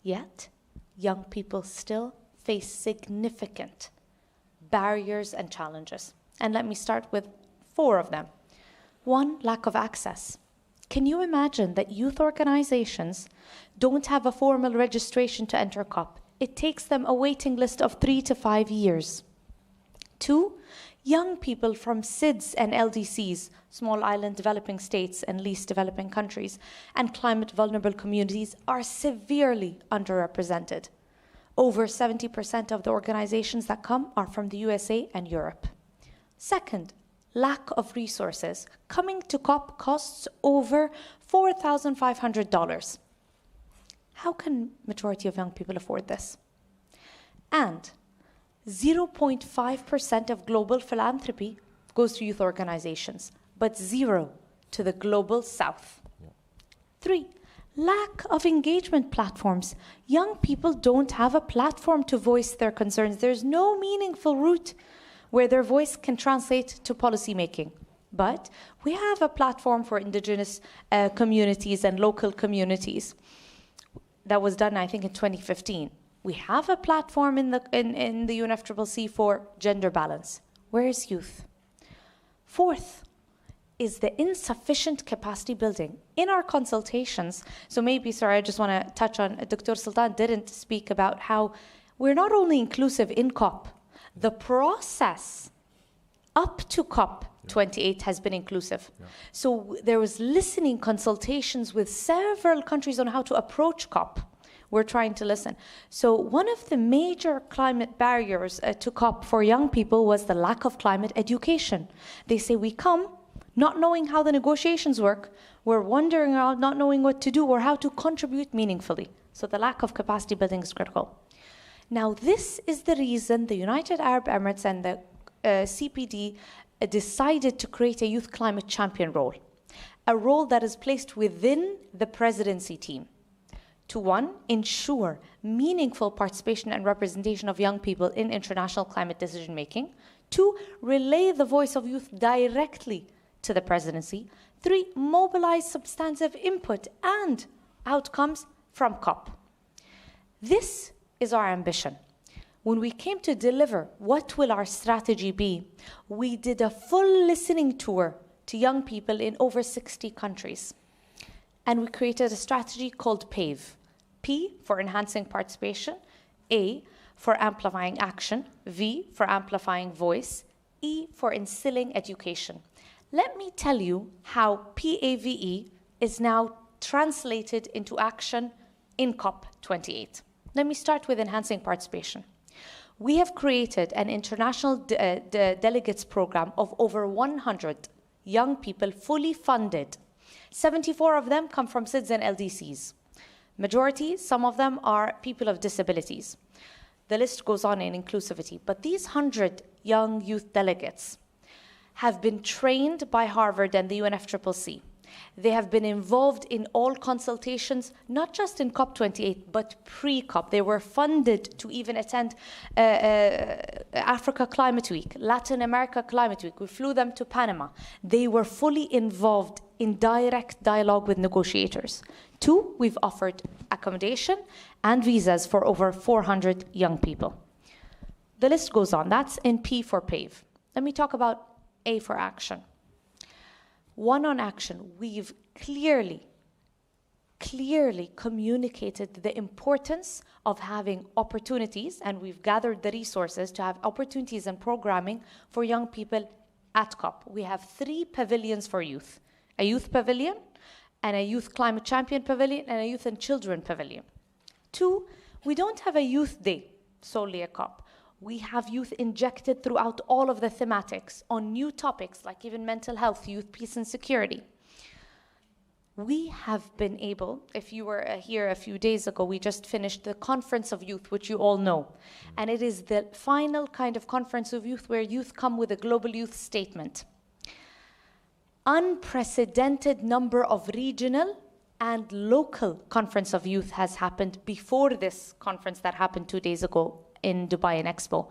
Yet, young people still face significant barriers and challenges. And let me start with 4 of them. 1, lack of access. Can you imagine that youth organizations don't have a formal registration to enter COP? It takes them a waiting list of 3 to 5 years. 2, young people from SIDS and LDCs, small island developing states and least developing countries, and climate vulnerable communities are severely underrepresented. Over 70% of the organizations that come are from the USA and Europe. Second, lack of resources. Coming to COP costs over $4,500. How can majority of young people afford this? And 0.5% of global philanthropy goes to youth organizations, but 0 to the global south. 3, lack of engagement platforms. Young people don't have a platform to voice their concerns. There's no meaningful route where their voice can translate to policy making. But we have a platform for indigenous communities and local communities that was done, I think, in 2015. We have a platform in the UNFCCC for gender balance. Where is youth? 4th is the insufficient capacity building. In our consultations, so maybe, sorry, I just want to touch on, Dr. Sultan didn't speak about how we're not only inclusive in COP, the process up to COP 28 has been inclusive. So there was listening consultations with several countries on how to approach COP. We're trying to listen. So one of the major climate barriers to COP for young people was the lack of climate education. They say we come not knowing how the negotiations work, we're wandering around not knowing what to do or how to contribute meaningfully. So the lack of capacity building is critical. Now this is the reason the United Arab Emirates and the CPD decided to create a youth climate champion role, a role that is placed within the presidency team to 1, ensure meaningful participation and representation of young people in international climate decision making, 2, relay the voice of youth directly to the presidency, 3, mobilize substantive input and outcomes from COP. This is our ambition. When we came to deliver what will our strategy be, we did a full listening tour to young people in over 60 countries. And we created a strategy called PAVE. P for enhancing participation, A for amplifying action, V for amplifying voice, E for instilling education. Let me tell you how PAVE is now translated into action in COP28. Let me start with enhancing participation. We have created an international delegates program of over 100 young people fully funded. 74 of them come from SIDS and LDCs. Majority, some of them are people of disabilities. The list goes on in inclusivity. But these 100 young youth delegates have been trained by Harvard and the UNFCCC. They have been involved in all consultations, not just in COP28, but pre-COP. They were funded to even attend Africa Climate Week, Latin America Climate Week. We flew them to Panama. They were fully involved in direct dialogue with negotiators. 2, we've offered accommodation and visas for over 400 young people. The list goes on. That's in P for PAVE. Let me talk about A for action. 1 on action, we've clearly communicated the importance of having opportunities, and we've gathered the resources to have opportunities and programming for young people at COP. We have 3 pavilions for youth: a youth pavilion, and a youth climate champion pavilion, and a youth and children pavilion. 2, we don't have a youth day solely at COP. We have youth injected throughout all of the thematics on new topics like even mental health, youth, peace and security. We have been able, if you were here a few days ago, we just finished the Conference of Youth, which you all know. And it is the final kind of Conference of Youth where youth come with a global youth statement. Unprecedented number of regional and local Conference of Youth has happened before this conference that happened 2 days ago in Dubai in Expo.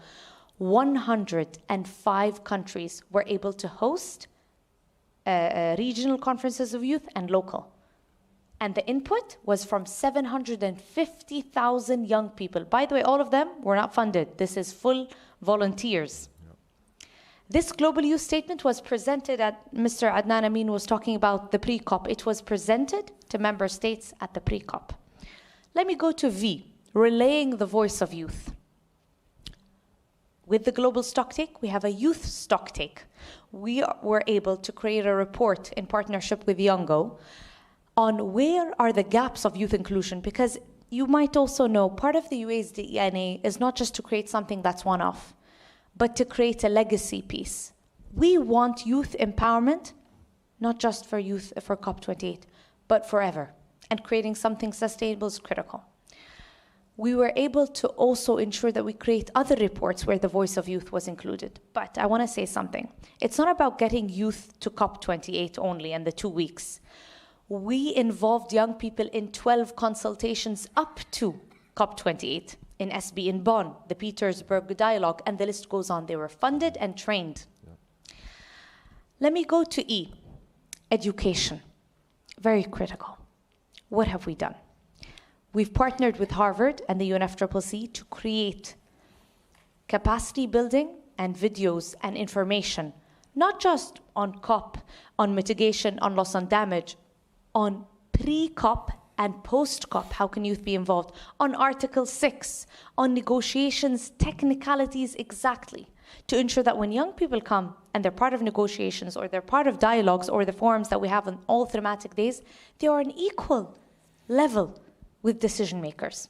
105 countries were able to host regional conferences of youth and local. And the input was from 750,000 young people. By the way, all of them were not funded. This is full volunteers. Yep. This Global Youth Statement was presented at, Mr. Adnan Amin was talking about the pre-COP. It was presented to member states at the pre-COP. Let me go to V, relaying the voice of youth. With the global stocktake, we have a youth stocktake. We were able to create a report in partnership with Youngo on where are the gaps of youth inclusion, because you might also know part of the UAE's DNA is not just to create something that's one-off, but to create a legacy piece. We want youth empowerment, not just for youth for COP28, but forever. And creating something sustainable is critical. We were able to also ensure that we create other reports where the voice of youth was included. But I want to say something. It's not about getting youth to COP28 only and the 2 weeks. We involved young people in 12 consultations up to COP28 in SB in Bonn, the Petersburg Dialogue, and the list goes on. They were funded and trained. Yeah. Let me go to E, education. Very critical. What have we done? We've partnered with Harvard and the UNFCCC to create capacity building and videos and information, not just on COP, on mitigation, on loss and damage, on pre-COP and post-COP, how can youth be involved, on Article 6, on negotiations, technicalities exactly, to ensure that when young people come and they're part of negotiations or they're part of dialogues or the forums that we have on all thematic days, they are on equal level with decision makers.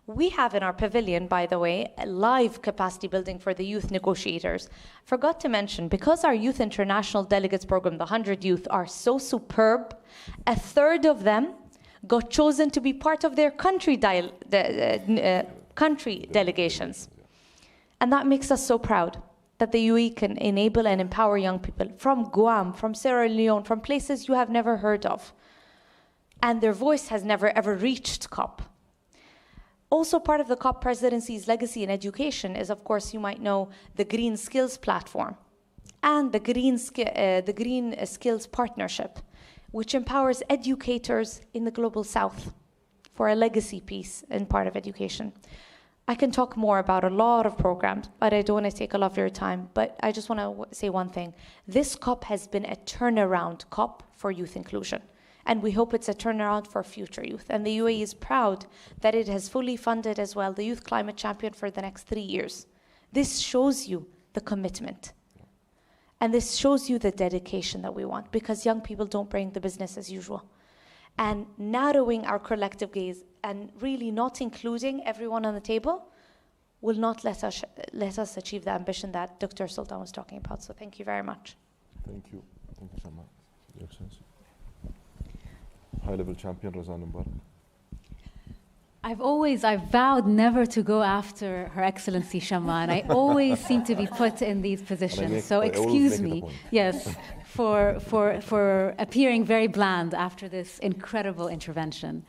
We have in our pavilion, by the way, a live capacity building for the youth negotiators. Forgot to mention, because our Youth International Delegates Program, the 100 youth, are so superb, a third of them got chosen to be part of their country delegations. And that makes us so proud that the UAE can enable and empower young people from Guam, from Sierra Leone, from places you have never heard of. And their voice has never ever reached COP. Also part of the COP presidency's legacy in education is, of course, you might know, the Green Skills Platform and the Green Skills Partnership, which empowers educators in the Global South for a legacy piece in part of education. I can talk more about a lot of programs, but I don't want to take a lot of your time. But I just want to say one thing. This COP has been a turnaround COP for youth inclusion. And we hope it's a turnaround for future youth. And the UAE is proud that it has fully funded as well the Youth Climate Champion for the next 3 years. This shows you the commitment. And this shows you the dedication that we want, because young people don't bring the business as usual. And narrowing our collective gaze and really not including everyone on the table will not let us achieve the ambition that Dr. Sultan was talking about. So thank you very much. Thank you. Thank you so much, Your Excellency. High-level champion, Razan Mbarak. I've vowed never to go after Her Excellency Shaman. I always seem to be put in these positions. So excuse me, yes, for appearing very bland after this incredible intervention.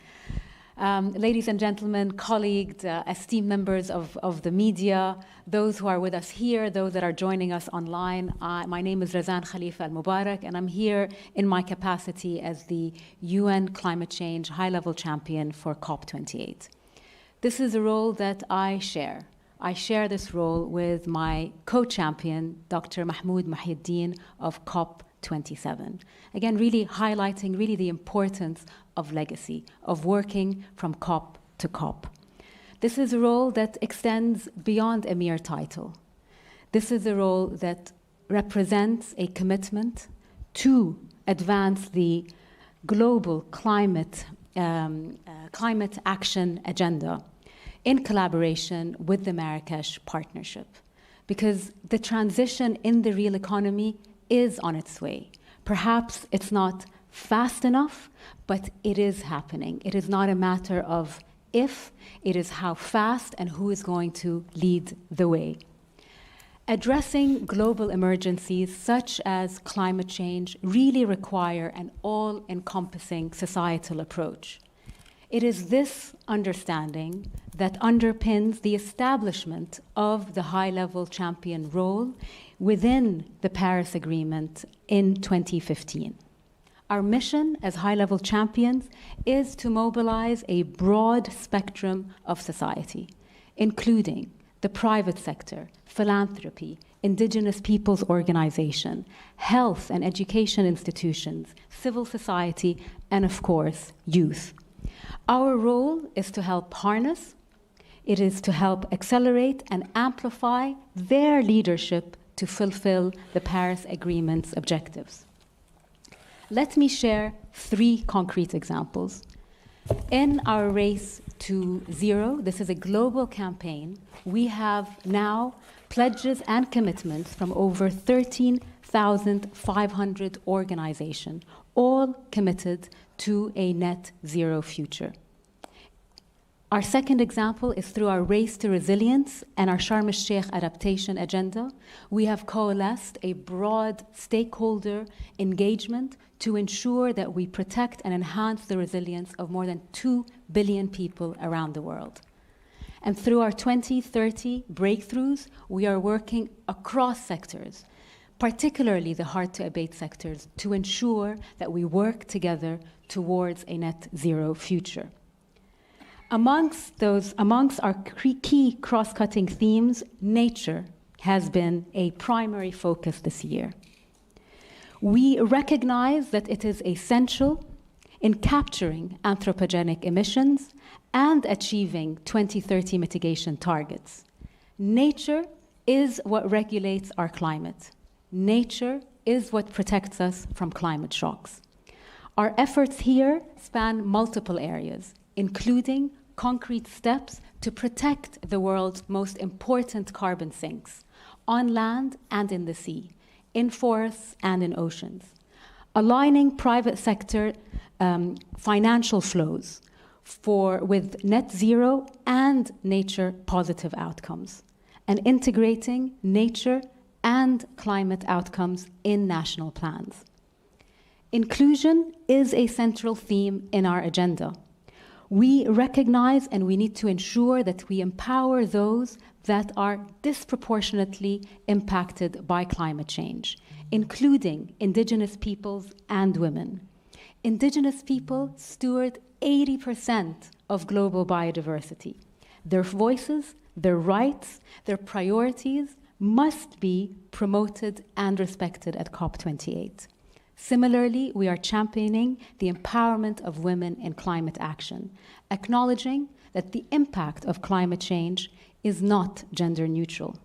Ladies and gentlemen, colleagues, esteemed members of the media, those who are with us here, those that are joining us online, my name is Razan Khalifa Al-Mubarak, and I'm here in my capacity as the UN Climate Change High-Level Champion for COP28. This is a role that I share. I share this role with my co-champion, Dr. Mahmoud Mahieddin of COP27. Again, really highlighting really the importance of legacy, of working from COP to COP. This is a role that extends beyond a mere title. This is a role that represents a commitment to advance the global climate action agenda in collaboration with the Marrakesh Partnership. Because the transition in the real economy is on its way. Perhaps it's not fast enough, but it is happening. It is not a matter of if, it is how fast and who is going to lead the way. Addressing global emergencies such as climate change really require an all-encompassing societal approach. It is this understanding that underpins the establishment of the high-level champion role within the Paris Agreement in 2015. Our mission as high-level champions is to mobilize a broad spectrum of society, including the private sector, philanthropy, indigenous peoples' organization, health and education institutions, civil society, and of course, youth. Our role is to help harness, it is to help accelerate and amplify their leadership to fulfill the Paris Agreement's objectives. Let me share 3 concrete examples. In our race to zero, this is a global campaign, we have now pledges and commitments from over 13,500 organizations, all committed to a net zero future. Our second example is through our race to resilience and our Sharm el-Sheikh adaptation agenda. We have coalesced a broad stakeholder engagement to ensure that we protect and enhance the resilience of more than 2 billion people around the world. And through our 2030 breakthroughs, we are working across sectors, particularly the hard-to-abate sectors, to ensure that we work together towards a net zero future. Amongst our key cross-cutting themes, nature has been a primary focus this year. We recognize that it is essential in capturing anthropogenic emissions and achieving 2030 mitigation targets. Nature is what regulates our climate. Nature is what protects us from climate shocks. Our efforts here span multiple areas, including concrete steps to protect the world's most important carbon sinks, on land and in the sea, in forests and in oceans, aligning private sector financial flows with net zero and nature positive outcomes, and integrating nature and climate outcomes in national plans. Inclusion is a central theme in our agenda. We recognize and we need to ensure that we empower those that are disproportionately impacted by climate change, including indigenous peoples and women. Indigenous people steward 80% of global biodiversity. Their voices, their rights, their priorities must be promoted and respected at COP28. Similarly, we are championing the empowerment of women in climate action, acknowledging that the impact of climate change is not gender neutral.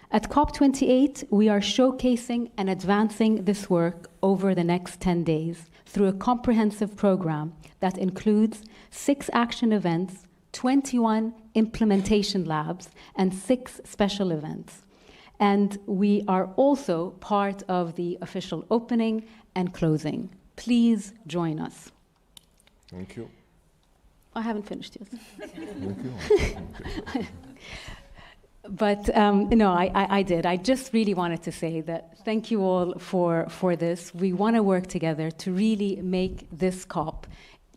At COP28, we are showcasing and advancing this work over the next 10 days through a comprehensive program that includes 6 action events, 21 implementation labs, and 6 special events. And we are also part of the official opening and closing. Please join us. Thank you. I haven't finished yet. Okay. But no, I did. I just really wanted to say that thank you all for this. We want to work together to really make this COP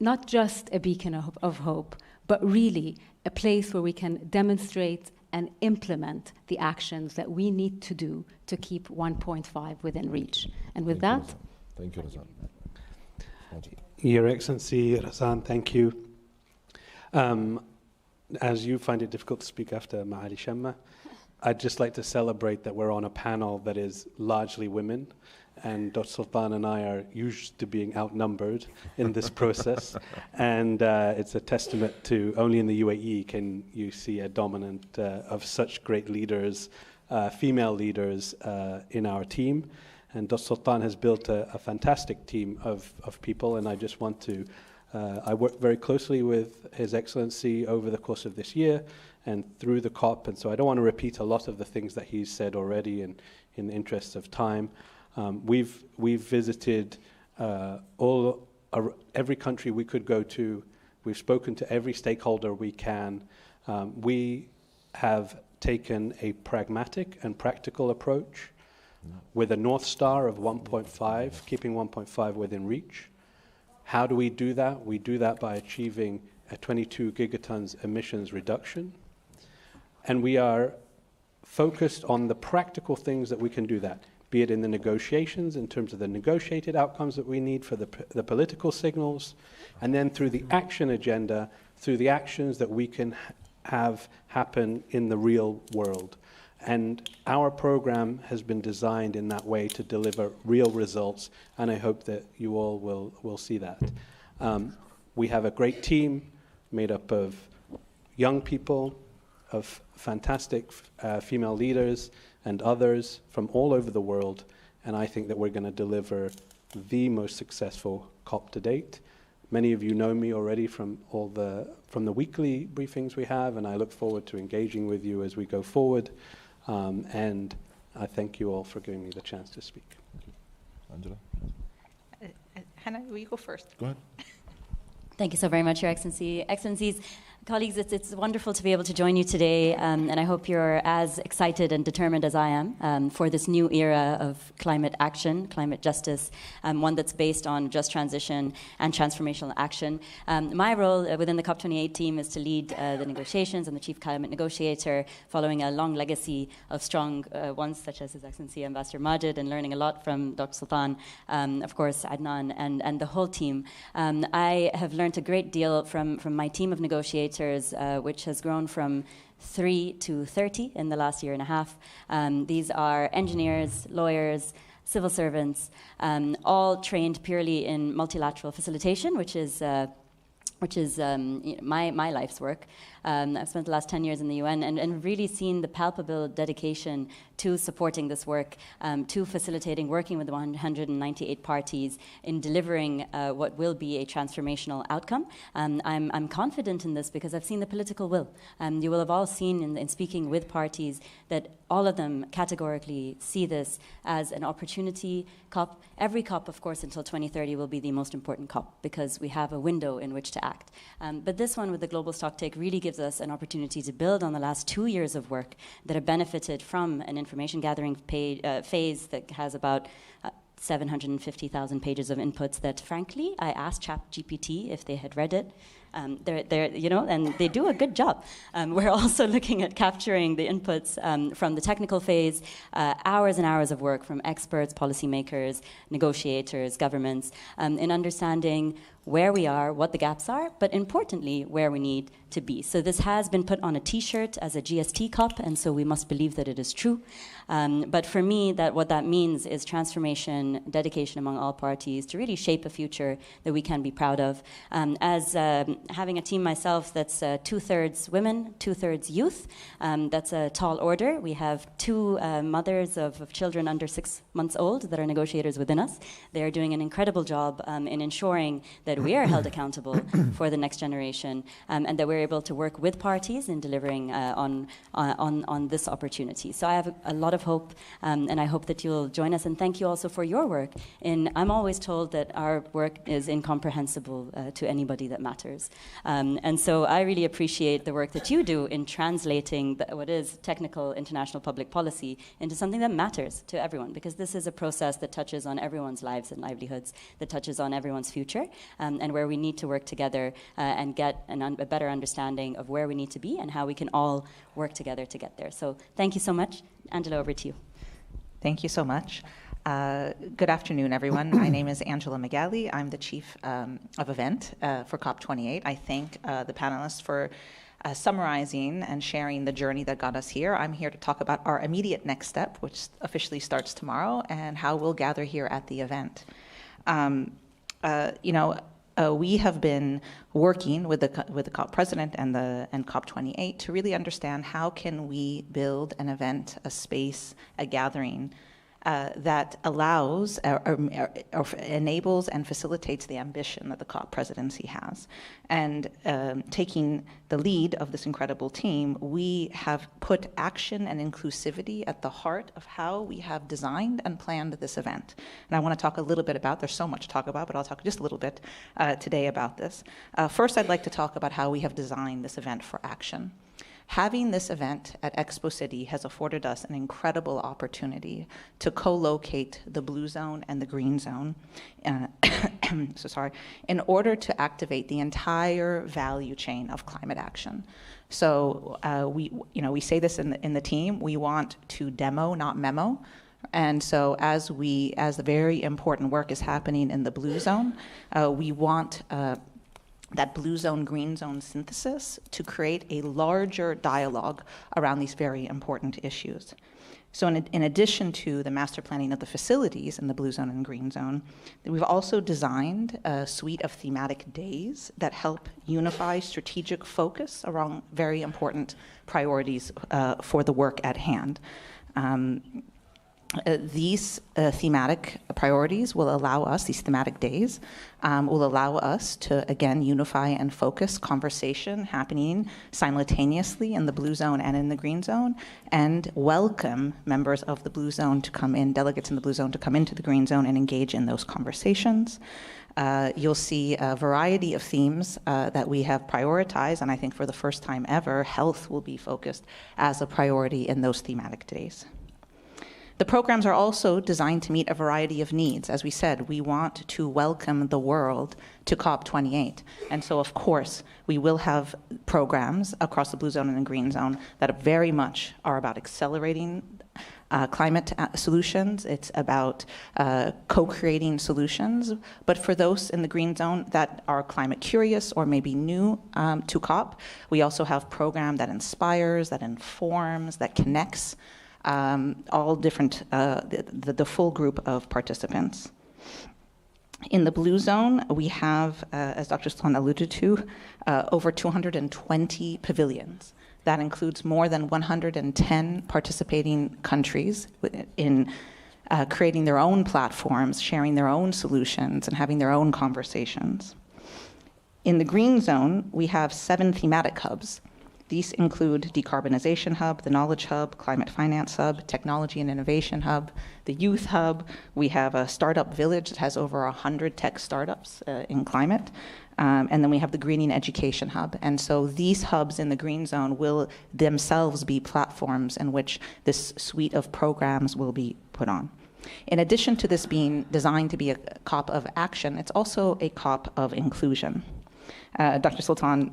not just a beacon of hope, but really a place where we can demonstrate and implement the actions that we need to do to keep 1.5 within reach. And with that... Thank you, Razan. Your Excellency, Razan, thank you. As you find it difficult to speak after Maali Shamma, I'd just like to celebrate that we're on a panel that is largely women, and Dr. Sultan and I are used to being outnumbered in this process, and it's a testament to only in the UAE can you see a dominant of such great leaders, female leaders in our team. And Dr. Sultan has built a fantastic team of people, and I just want to I worked very closely with His Excellency over the course of this year and through the COP, and so I don't want to repeat a lot of the things that he's said already in the interest of time. We've visited every country we could go to. We've spoken to every stakeholder we can. We have taken a pragmatic and practical approach with a North Star of 1.5, keeping 1.5 within reach. How do we do that? We do that by achieving a 22 gigatons emissions reduction. And we are focused on the practical things that we can do that, be it in the negotiations, in terms of the negotiated outcomes that we need for the political signals, and then through the action agenda, through the actions that we can have happen in the real world. And our program has been designed in that way to deliver real results, and I hope that you all will see that. We have a great team made up of young people, of fantastic female leaders and others from all over the world, and I think that we're going to deliver the most successful COP to date. Many of you know me already from the weekly briefings we have, and I look forward to engaging with you as we go forward. And I thank you all for giving me the chance to speak. Thank you. Angela? Hannah, will you go first? Go ahead. Thank you so very much, Your Excellency. Excellencies, colleagues, it's wonderful to be able to join you today, and I hope you're as excited and determined as I am for this new era of climate action, climate justice, one that's based on just transition and transformational action. My role within the COP28 team is to lead the negotiations. I'm the chief climate negotiator, following a long legacy of strong ones such as His Excellency Ambassador Majid, and learning a lot from Dr. Sultan, of course, Adnan, and the whole team. I have learned a great deal from my team of negotiators, which has grown from 3 to 30 in the last year and a half. These are engineers, lawyers, civil servants, all trained purely in multilateral facilitation, which is my life's work. I've spent the last 10 years in the UN and really seen the palpable dedication to supporting this work, to facilitating, working with the 198 parties in delivering what will be a transformational outcome. I'm confident in this because I've seen the political will. You will have all seen in speaking with parties that all of them categorically see this as an opportunity COP. Every COP, of course, until 2030 will be the most important COP because we have a window in which to act. But this one with the global stocktake really gives us an opportunity to build on the last 2 years of work that have benefited from an information gathering phase that has about 750,000 pages of inputs that, frankly, I asked ChatGPT if they had read it. And they do a good job. We're also looking at capturing the inputs from the technical phase, hours and hours of work from experts, policymakers, negotiators, governments, in understanding where we are, what the gaps are, but importantly, where we need to be. So this has been put on a T-shirt as a GST COP, and so we must believe that it is true. But for me, what that means is transformation, dedication among all parties to really shape a future that we can be proud of. As having a team myself that's 2/3 women, 2/3 youth, that's a tall order. We have 2 mothers of children under 6 months old that are negotiators within us. They are doing an incredible job in ensuring that we are held accountable for the next generation, and that we're able to work with parties in delivering on this opportunity. So I have a lot of hope, and I hope that you'll join us, and thank you also for your work. I'm always told that our work is incomprehensible to anybody that matters, And so I really appreciate the work that you do in translating what is technical international public policy into something that matters to everyone, because this is a process that touches on everyone's lives and livelihoods, that touches on everyone's future, and where we need to work together and get a better understanding of where we need to be and how we can all work together to get there. So thank you so much. Angela, over to you. Thank you so much. Good afternoon, everyone. My name is Angela Magali. I'm the Chief of Event for COP28. I thank the panelists for summarizing and sharing the journey that got us here. I'm here to talk about our immediate next step, which officially starts tomorrow, and how we'll gather here at the event. We have been working with the COP president and COP28 to really understand how can we build an event, a space, a gathering that allows or enables and facilitates the ambition that the COP presidency has. And taking the lead of this incredible team, we have put action and inclusivity at the heart of how we have designed and planned this event. And I want to talk a little bit about, there's so much to talk about, but I'll talk just a little bit today about this. First, I'd like to talk about how we have designed this event for action. Having this event at Expo City has afforded us an incredible opportunity to co-locate the blue zone and the green zone, in order to activate the entire value chain of climate action. So we say this in the team, we want to demo, not memo. And so as the very important work is happening in the blue zone, we want that blue zone, green zone synthesis to create a larger dialogue around these very important issues. So in addition to the master planning of the facilities in the blue zone and green zone, we've also designed a suite of thematic days that help unify strategic focus around very important priorities for the work at hand. These thematic priorities will allow us, these thematic days, will allow us to, again, unify and focus conversation happening simultaneously in the blue zone and in the green zone, and welcome members of the blue zone to come in, delegates in the blue zone to come into the green zone and engage in those conversations. You'll see a variety of themes that we have prioritized, and I think for the first time ever, health will be focused as a priority in those thematic days. The programs are also designed to meet a variety of needs. As we said, we want to welcome the world to COP28. And so, of course, we will have programs across the blue zone and the green zone that very much are about accelerating climate solutions. It's about co-creating solutions. But for those in the green zone that are climate curious or maybe new to COP, we also have a program that inspires, that informs, that connects all different, the full group of participants. In the blue zone, we have, as Dr. Sloan alluded to, over 220 pavilions. That includes more than 110 participating countries in creating their own platforms, sharing their own solutions, and having their own conversations. In the green zone, we have 7 thematic hubs. These include Decarbonization Hub, the Knowledge Hub, Climate Finance Hub, Technology and Innovation Hub, the Youth Hub. We have a startup village that has over 100 tech startups in climate. And then we have the Greening Education Hub. And so these hubs in the green zone will themselves be platforms in which this suite of programs will be put on. In addition to this being designed to be a COP of action, it's also a COP of inclusion. Dr. Sultan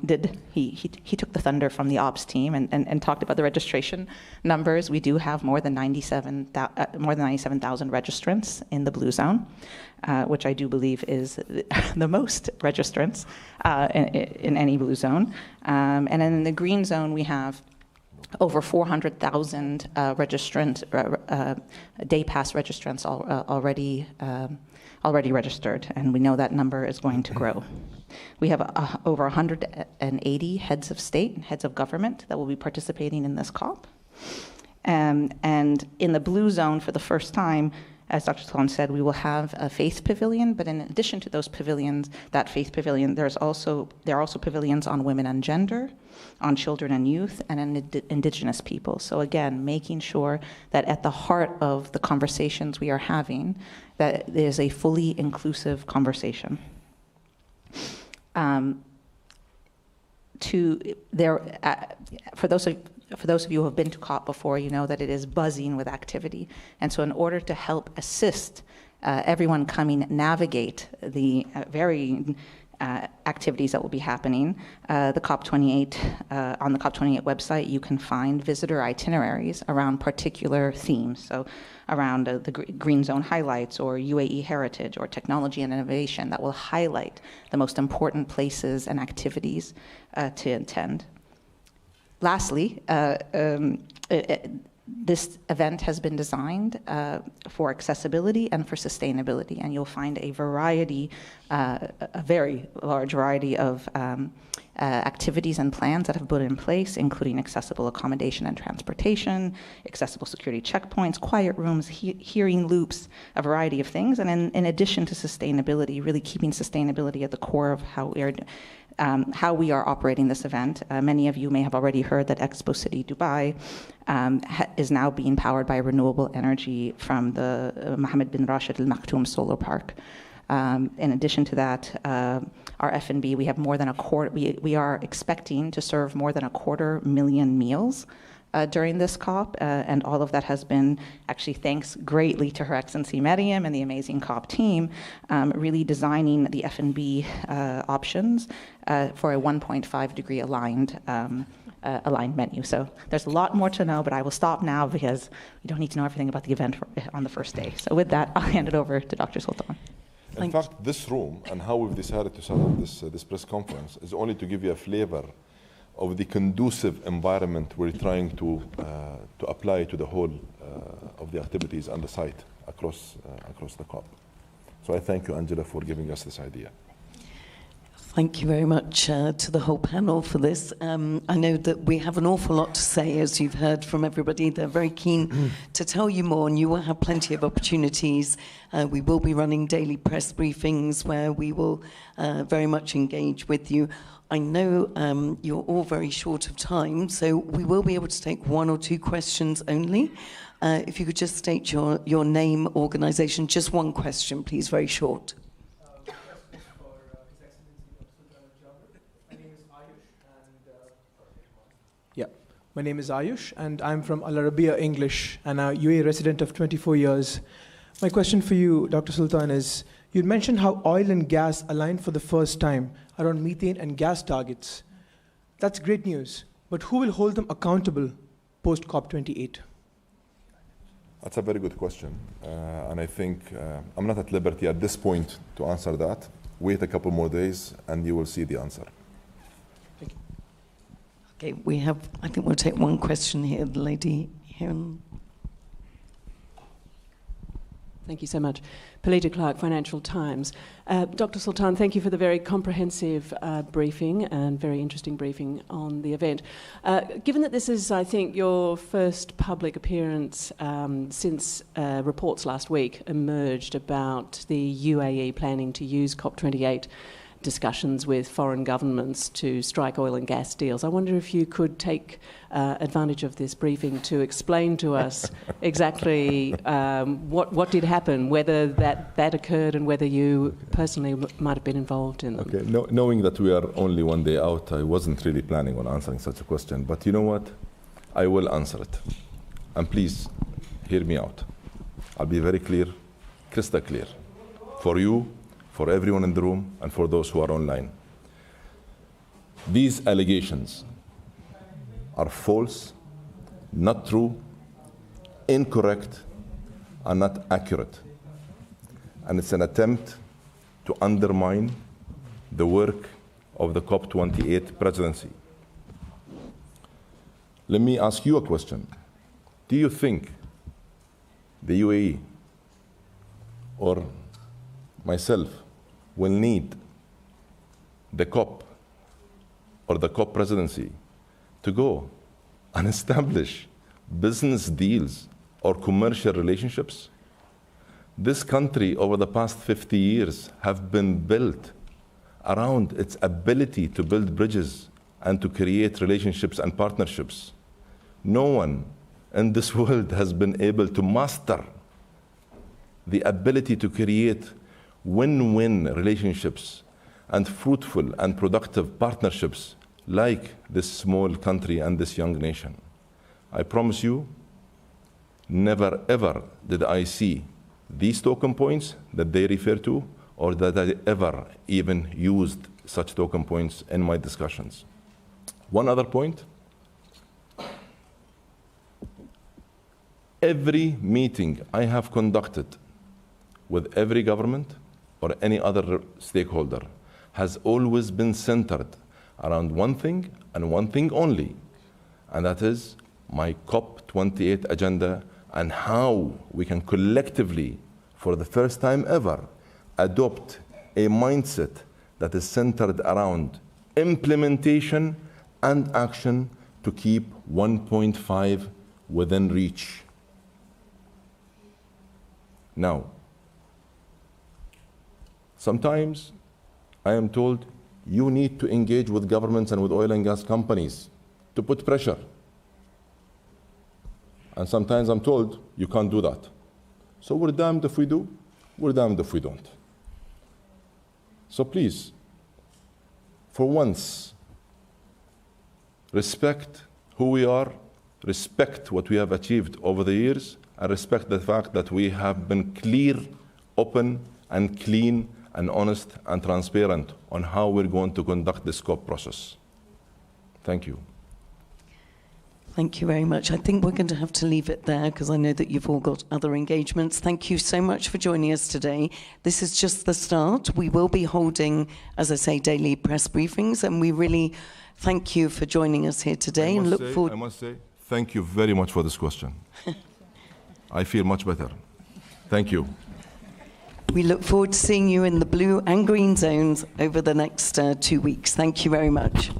he took the thunder from the ops team and talked about the registration numbers. We do have more than 97,000 registrants in the blue zone, which I do believe is the most registrants in any blue zone. And in the green zone, we have over 400,000 day pass registrants already registered, and we know that number is going to grow. We have over 180 heads of state and heads of government that will be participating in this COP. And in the blue zone, for the first time, as Dr. Sloan said, we will have a faith pavilion, but in addition to those pavilions, that faith pavilion, there are also pavilions on women and gender, on children and youth, and on indigenous people. So again, making sure that at the heart of the conversations we are having, that there's a fully inclusive conversation. for those of you who have been to COP before, you know that it is buzzing with activity. And so in order to help assist everyone navigate the very activities that will be happening, the COP28, on the COP28 website, you can find visitor itineraries around particular themes. So around the green zone highlights, or UAE heritage, or technology and innovation, that will highlight the most important places and activities to attend. Lastly, this event has been designed for accessibility and for sustainability, and you'll find a very large variety of activities and plans that have been in place, including accessible accommodation and transportation, accessible security checkpoints, quiet rooms, hearing loops, a variety of things. And in addition to sustainability, really keeping sustainability at the core of how we are operating this event. Many of you may have already heard that Expo City Dubai is now being powered by renewable energy from the Mohammed bin Rashid Al Maktoum Solar Park. In addition to that, our F&B, we have more than we are expecting to serve more than 250,000 meals during this COP, and all of that has been actually thanks greatly to Her Excellency Mariam and the amazing COP team, really designing the F&B options for a 1.5 degree aligned menu. So there's a lot more to know, but I will stop now because we don't need to know everything about the event on the first day. So with that, I'll hand it over to Dr. Sultan. In fact, this room and how we've decided to set up this press conference is only to give you a flavor of the conducive environment we're trying to apply to the whole of the activities and the site across the COP. So I thank you, Angela, for giving us this idea. Thank you very much to the whole panel for this. I know that we have an awful lot to say, as you've heard from everybody. They're very keen to tell you more, and you will have plenty of opportunities. We will be running daily press briefings where we will very much engage with you. I know you're all very short of time, so we will be able to take 1 or 2 questions only. If you could just state your name, organization, just one question, please, very short. My name is Ayush, and I'm from Al Arabiya English, and a UAE resident of 24 years. My question for you, Dr. Sultan, is you mentioned how oil and gas aligned for the first time around methane and gas targets. That's great news, but who will hold them accountable post-COP28? That's a very good question, and I think I'm not at liberty at this point to answer that. Wait a couple more days, and you will see the answer. Okay, I think we'll take one question here, the lady here. Thank you so much. Palita Clark, Financial Times. Dr. Sultan, thank you for the very comprehensive briefing and very interesting briefing on the event. Given that this is, I think, your first public appearance since reports last week emerged about the UAE planning to use COP28 discussions with foreign governments to strike oil and gas deals. I wonder if you could take advantage of this briefing to explain to us exactly what did happen, whether that occurred, and whether you personally might have been involved in them. Okay, knowing that we are only one day out, I wasn't really planning on answering such a question. But you know what? I will answer it. And please, hear me out. I'll be very clear, crystal clear, for you, for everyone in the room, and for those who are online. These allegations are false, not true, incorrect, and not accurate. And it's an attempt to undermine the work of the COP28 presidency. Let me ask you a question. Do you think the UAE or myself will need the COP or the COP presidency to go and establish business deals or commercial relationships? This country over the past 50 years have been built around its ability to build bridges and to create relationships and partnerships. No one in this world has been able to master the ability to create win-win relationships and fruitful and productive partnerships like this small country and this young nation. I promise you, never ever did I see these talking points that they refer to, or that I ever even used such talking points in my discussions. One other point. Every meeting I have conducted with every government or any other stakeholder has always been centered around one thing and one thing only, and that is my COP28 agenda and how we can collectively, for the first time ever, adopt a mindset that is centered around implementation and action to keep 1.5 within reach. Now, sometimes I am told you need to engage with governments and with oil and gas companies to put pressure. And sometimes I'm told you can't do that. So we're damned if we do, we're damned if we don't. So please, for once, respect who we are, respect what we have achieved over the years, and respect the fact that we have been clear, open, and clean, and honest, and transparent on how we're going to conduct this COP process. Thank you. Thank you very much. I think we're going to have to leave it there because I know that you've all got other engagements. Thank you so much for joining us today. This is just the start. We will be holding, as I say, daily press briefings, and we really thank you for joining us here today and look forward. I must say, thank you very much for this question. I feel much better. Thank you. We look forward to seeing you in the blue and green zones over the next 2 weeks. Thank you very much.